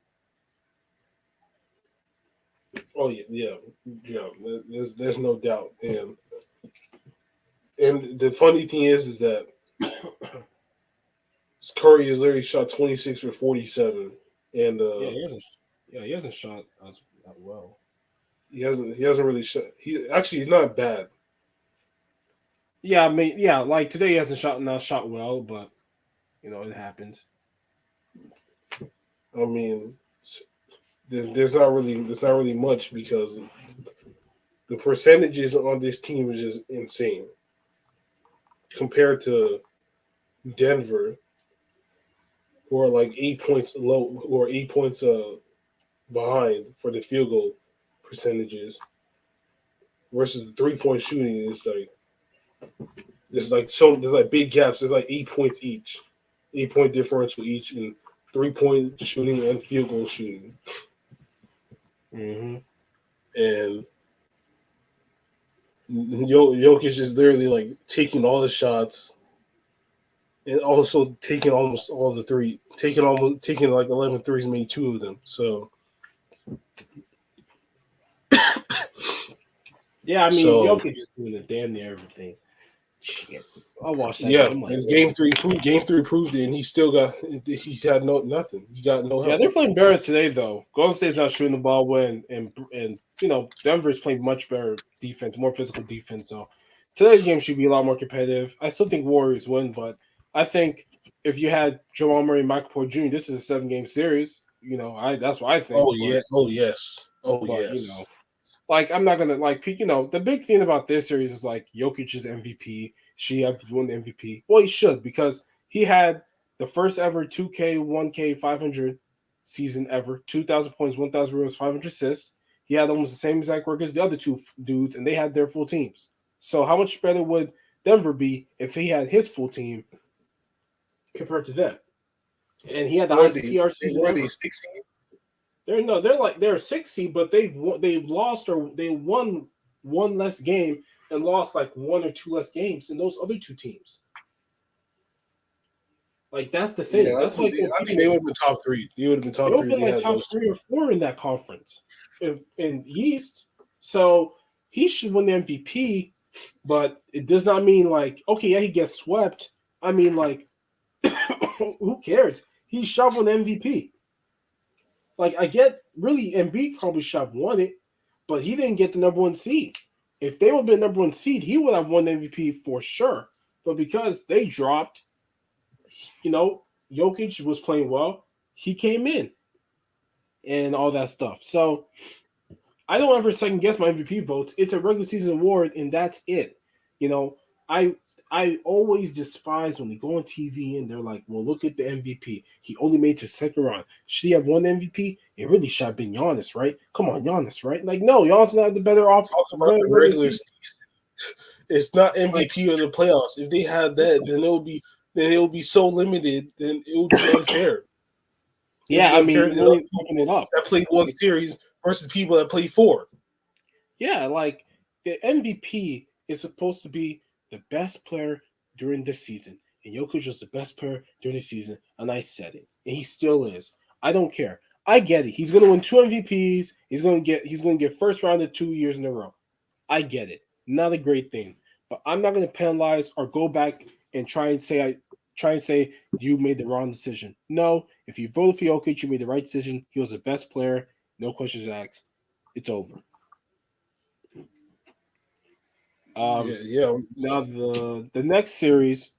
Oh yeah. There's no doubt, and the funny thing is that Curry has literally shot 26 for 47, and He hasn't shot as that well. he hasn't really shot. He's not bad. Yeah, I mean, yeah, like today he hasn't shot well, but it happens. I mean, there's not really much because the percentages on this team is just insane compared to Denver, who are like 8 points low, who are 8 points behind for the field goal percentages versus the 3 point shooting. There's like big gaps. There's like 8 points each, 8 point differential each in 3 point shooting and field goal shooting. Mm-hmm. And Jokic is literally like taking all the shots and also taking almost all the taking like 11 threes, made two of them. So Yeah, I mean, so Jokic is doing a damn near everything. Shit. I watched that yeah, game. I'm like, and game three proved it, and he had nothing. He got no yeah, help. they're playing better today though. Golden State's not shooting the ball when and Denver's playing much better defense, more physical defense. So today's game should be a lot more competitive. I still think Warriors win, but I think if you had Jamal Murray and Michael Porter Jr., this is a 7-game series. That's what I think. Oh yeah, oh yes, oh But yes. like I'm not gonna like peak. The big thing about this series is like Jokic's MVP. She have to win the MVP. Well, he should because he had the first ever 2K, 1K, 500 season ever. 2,000 points, 1,000 rebounds, 500 assists. He had almost the same exact work as the other two dudes, and they had their full teams. So how much better would Denver be if he had his full team compared to them? And he had the highest PR season Were they ever. 16? They're 60, but they've lost or they won one less game and lost like one or two less games than those other two teams. Like that's the thing. Yeah, That's why I think they would have been top three. They would have been they top would three have if been they like had top those two. 3 or 4 in that conference in East. So he should win the MVP, but it does not mean like okay, yeah, he gets swept. I mean, like who cares? He should win the MVP. Like I get really Embiid probably should have won it, but he didn't get the number one seed. If they would have been number one seed, he would have won the MVP for sure. But because they dropped, Jokic was playing well, he came in and all that stuff. So I don't ever second guess my MVP votes. It's a regular season award, and that's it. You know, I I always despise when they go on TV and they're like, "Well, look at the MVP. He only made to second round. Should he have won the MVP? It really should have been Giannis, right? Come on, Giannis, right? Like, no, Giannis not the better off. Talk about the regular season. It's not MVP of the playoffs. If they had that, then it would be so limited. Then it would be unfair. Yeah, I mean, to really open it up. that played one series versus people that played four. Yeah, like the MVP is supposed to be the best player during the season. And Jokic was the best player during the season, and I said it. And he still is. I don't care. I get it. He's gonna win 2 MVPs. He's gonna get first round of 2 years in a row. I get it. Not a great thing. But I'm not gonna penalize or go back and try and say you made the wrong decision. No, if you voted for Jokic, you made the right decision. He was the best player. No questions asked. It's over. Yeah. Now the next series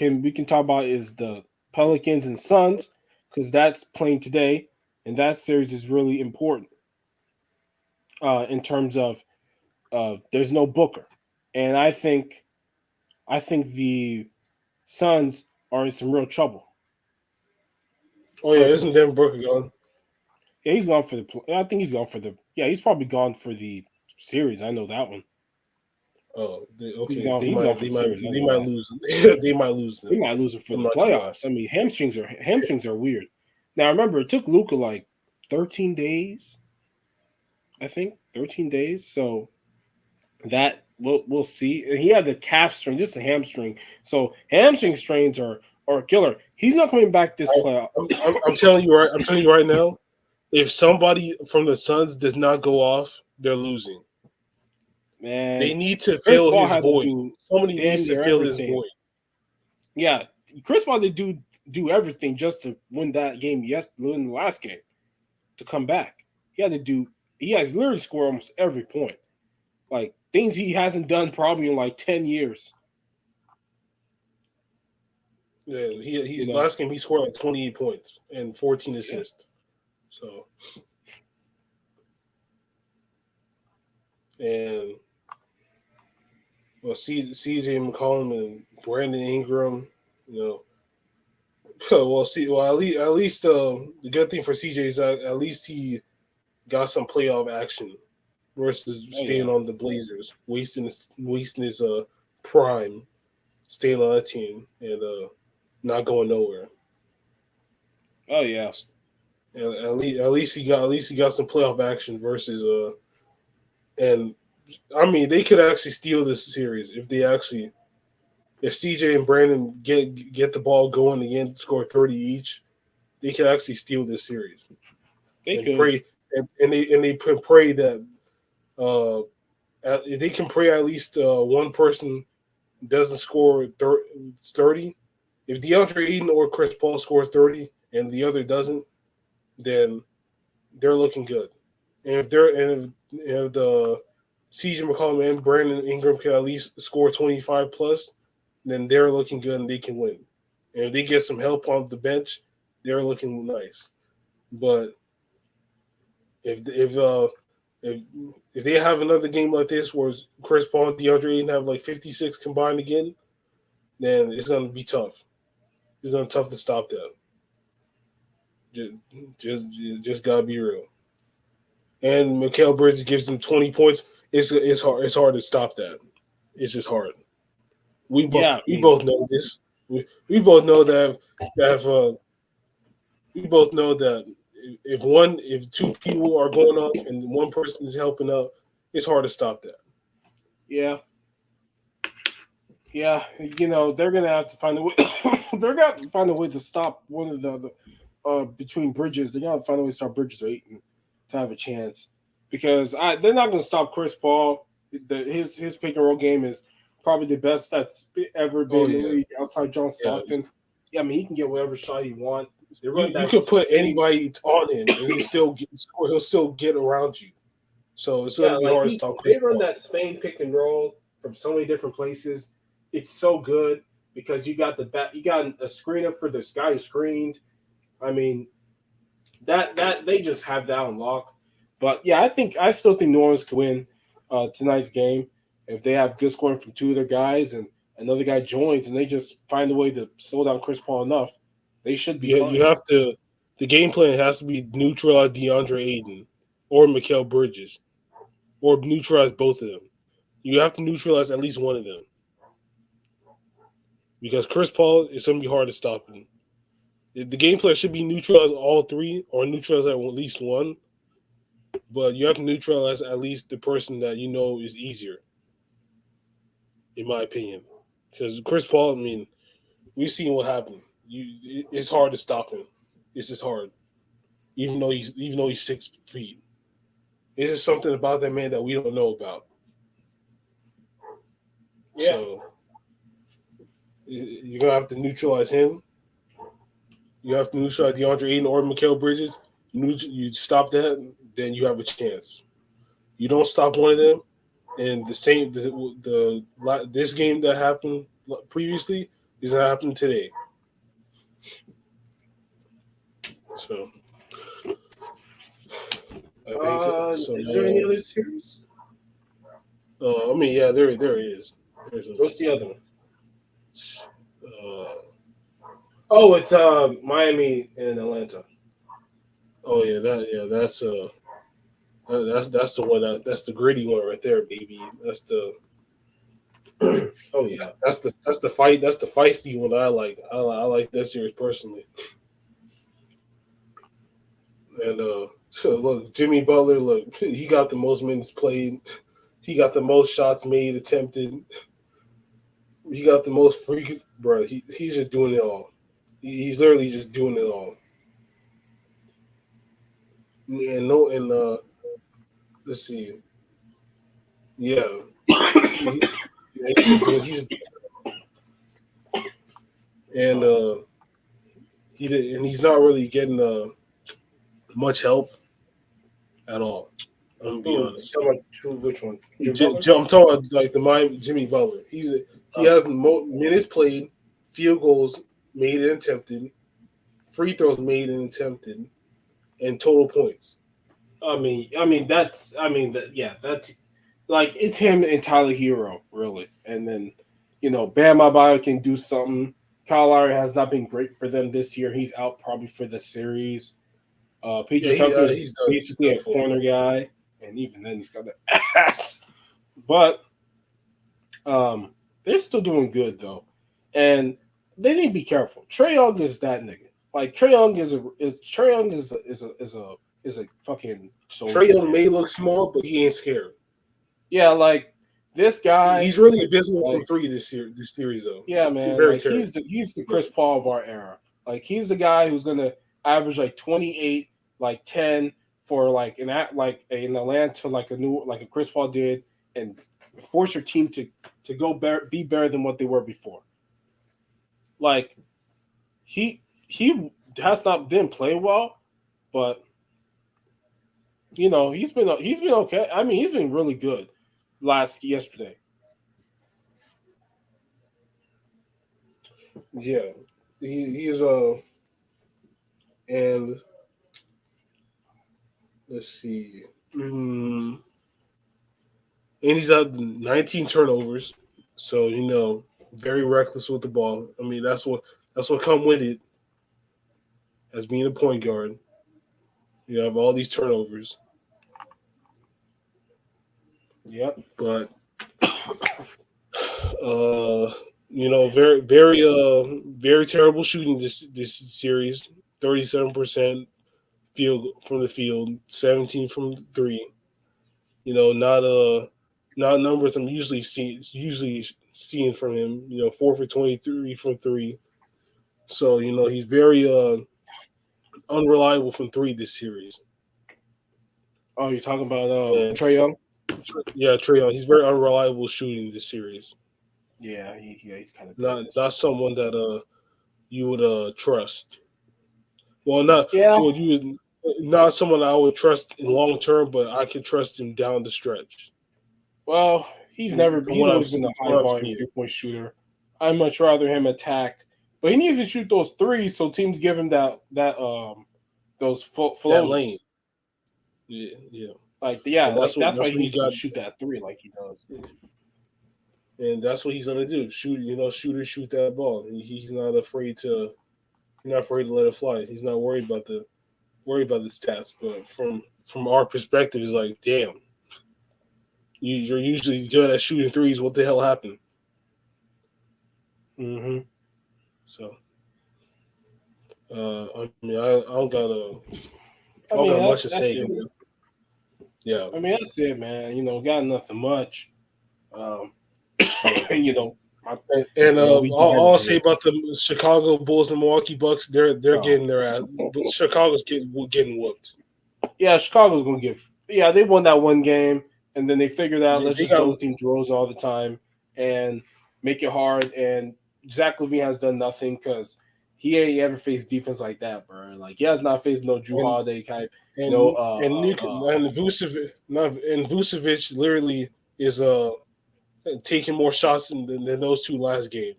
we can talk about is the Pelicans and Suns because that's playing today, and that series is really important in terms of there's no Booker, and I think the Suns are in some real trouble. Oh yeah, isn't Devin Booker gone? Yeah, he's gone for the. I think he's gone for the. Yeah, he's probably gone for the series. I know that one. Oh, He's okay. gone. They He's might gone for they the might series they might anyway. lose. They might lose We them. might lose him for I'm the not gonna lie. playoffs. I mean, hamstrings are weird. Now remember, it took Luka like 13 days. I think 13 days. So that we'll see. And he had the calf strain, just a hamstring. So hamstring strains are a killer. He's not coming back this playoff. I'm telling you right. I'm telling you right now. If somebody from the Suns does not go off, they're losing. They Man, need to Chris fill Paul his had to void. do Somebody damn needs to near fill his everything. void. Yeah, Chris Paul did do everything just to win that game. Win the last game to come back. He had to do. He has literally scored almost every point. Like things he hasn't done probably in like 10 years. Yeah, You he's know. last game he scored like 28 points and 14 Yeah. assists. So and well, CJ McCollum and Brandon Ingram, you know. At least the good thing for CJ is that at least he got some playoff action versus Oh staying yeah. on the Blazers, wasting his prime, staying on that team and not going nowhere. Oh yeah. At least he got some playoff action versus and I mean they could actually steal this series if CJ and Brandon get the ball going again, score 30 each, they could actually steal this series They and could. pray and they pray that uh if they can pray at least one person doesn't score 30. If DeAndre Ayton or Chris Paul scores 30 and the other doesn't, then they're looking good. And if the CJ McCollum and Brandon Ingram can at least score 25 plus, then they're looking good and they can win. And if they get some help on the bench, they're looking nice. But if if uh if if they have another game like this where Chris Paul and DeAndre Ayton have like 56 combined again, then it's gonna be tough. It's gonna be tough to stop that. Just just gotta be real. And Mikael Bridges gives them 20 points. It's hard to stop that. It's just hard. Yeah, I We mean, both know this. We both know that we both know that if two people are going off and one person is helping out, it's hard to stop that. yeah. Yeah, they're gonna have to find a way. They're gonna have to find a way to stop one of the between Bridges. They're gonna have to find a way to stop Bridges or Ayton to have a chance because they're not gonna stop Chris Paul. His pick and roll game is probably the best that's ever Oh been in the yeah, league outside John yeah. Stockton. Yeah, I mean he can get whatever shot he wants. They run You that could put spin. anybody on him and he'll still get around you. So it's Yeah, gonna be like hard to stop they Chris run Paul. that Spain pick and roll from so many different places. It's so good because you got a screen up for this guy who screened. I mean that they just have that on lock. But yeah, I still think New Orleans could win tonight's game if they have good scoring from two of their guys and another guy joins and they just find a way to slow down Chris Paul enough. They should be You fine. have to. The game plan has to be neutralize DeAndre Ayton or Mikael Bridges, or neutralize both of them. You have to neutralize at least one of them because Chris Paul is going to be hard to stop. Him. The game plan should be neutralize all three or neutralize at least one, but you have to neutralize at least the person that you know is easier, in my opinion. Because Chris Paul, I mean, we've seen what happened. It's hard to stop him. It's just hard, even though he's 6 feet. It's just something about that man that we don't know about. Yeah. So you're gonna have to neutralize him. You have to neutralize DeAndre Ayton or Mikael Bridges. You stop that, then you have a chance. You don't stop one of them, and this game that happened previously is gonna happen today. So I think so. Is there any other series? I mean, yeah, there is. What's the other one? Uh, Oh, it's Miami and Atlanta. oh yeah, that's the one that's the gritty one right there, baby. Oh yeah. That's the fight. That's the feisty one that I like. I like that series personally. And so look, Jimmy Butler. Look, he got the most minutes played. He got the most shots made, attempted. He got the most free, bro. He's just doing it all. He's literally just doing it all. And no, and let's see, yeah, he's and he's not really getting much help at all. I'm gonna be honest. Which one? I'm talking about like Jimmy Butler. He has the most minutes played, field goals made and attempted, free throws made and attempted, and total points. That's like it's him and Tyler Hero, really. And then, Bam Adebayo can do something. Kyle Lowry has not been great for them this year. He's out probably for the series. PJ Tucker is basically a corner guy, and even then he's got the ass. But they're still doing good though, and they need to be careful. Trae Young is that nigga. Like Trae Young is a fucking soldier. Trae Young may look small, but he ain't scared. Yeah, like this guy. He's really abysmal from three this series though. Yeah, man. Like, he's the Chris Paul of our era. Like he's the guy who's gonna average like 28, like 10 for like an Atlanta like a Chris Paul did, and force your team to be better than what they were before. Like he didn't play well, but he's been okay. I mean, he's been really good yesterday. Yeah, he's and let's see, and he's at 19 turnovers, so very reckless with the ball. I mean, that's what come with it as being a point guard. You have all these turnovers. Yep. But very very very terrible shooting this series. 37% field from the field, 17 from three. Not numbers I'm usually seeing from him. 4 for 23 from three. So he's very unreliable from three this series. Oh, you're talking about Trae Young? Yeah, Trae Young. He's very unreliable shooting this series. Yeah, he's kind of not someone that you would trust. Well, not someone I would trust in long term, but I can trust him down the stretch. Well, he's always been a high volume 3-point shooter. I'd much rather him attack, but he needs to shoot those threes so teams give him those flows. That lane. Yeah. That's why he needs to shoot that three like he does. And that's what he's gonna do. Shoot that ball. He's not afraid to let it fly. He's not worried about the stats. But from our perspective, it's like, damn, you're usually good at shooting threes. What the hell happened? Mm-hmm. So, I don't got much to say. Yeah, I mean that's it, man. Got nothing much. I'll say about the Chicago Bulls and Milwaukee Bucks, they're getting their ass. Chicago's getting whooped. Yeah, Chicago's gonna give. Yeah, they won that one game, and then they figured out let's just double team DeRozan all the time and make it hard. And Zach LaVine has done nothing because he ain't ever faced defense like that, bro. Like he has not faced no Drew Holiday type. And Vucevic literally is taking more shots than those two last game.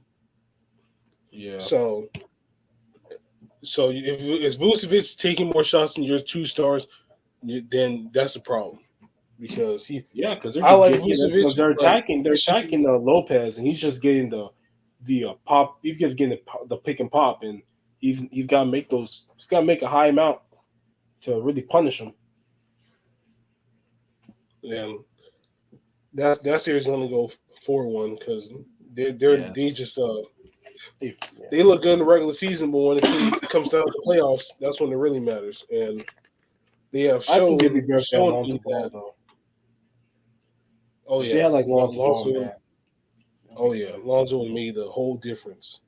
Yeah. So if Vucevic taking more shots than your two stars, then that's a problem because Vucevic. They're attacking Lopez, and he's just getting the pop. He's just getting the pick and pop, and he's got to make those. He's got to make a high amount to really punish him. And that series is going to go 4-1 because they just they look good in the regular season, but when it comes down to the playoffs, that's when it really matters. And they have I shown think they'd be better for me Lonzo Ball, that. though. Oh yeah, They had like Lonzo Ball, Lonzo. man. Oh yeah, Lonzo made the whole difference.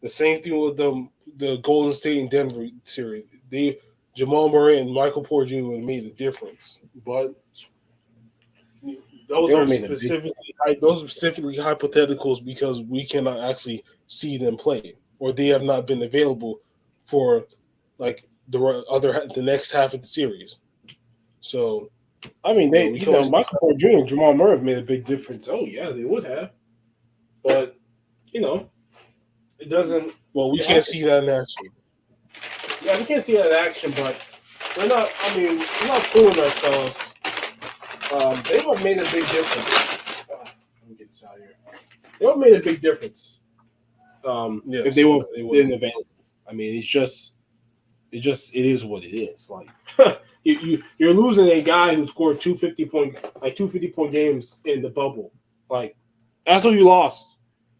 The same thing with the Golden State and Denver series. Jamal Murray and Michael Porter Jr. made a difference, but those are specifically hypotheticals because we cannot actually see them play, or they have not been available for like the next half of the series. So I mean, Michael Porter Jr. and Jamal Murray have made a big difference. Oh yeah, they would have, but it doesn't. Well, we can't see that in action. Yeah, we can't see that in action, but we're not. I mean, we're not fooling ourselves. They would have made a big difference. Let me get this out of here. They would have made a big difference. If they didn't available. I mean, it is what it is. Like you're losing a guy who scored 250 point games in the bubble. Like that's who you lost.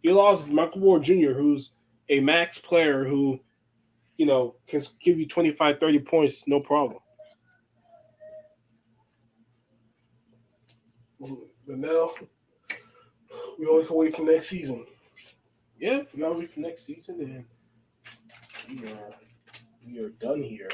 You lost Michael Porter Jr., who's a max player who, can give you 25, 30 points, no problem. But now we only can wait for next season. Yeah, we gotta wait for next season, and we are done here.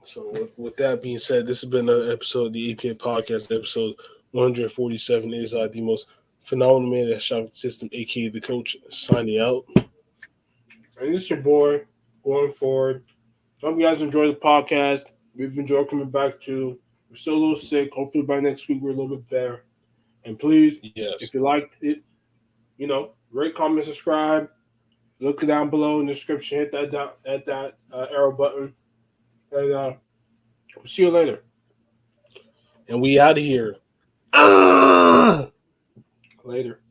So with that being said, this has been another episode of the APF podcast, episode 147. It is the most phenomenal man that shocked the system, aka the coach, signing out. And this is your boy going forward. Hope you guys enjoy the podcast. We've enjoyed coming back to. We're still a little sick. Hopefully by next week we're a little bit better. And please, if you liked it, rate, comment, subscribe. Look down below in the description. Hit that arrow button. And we'll see you later. And we out of here. Later.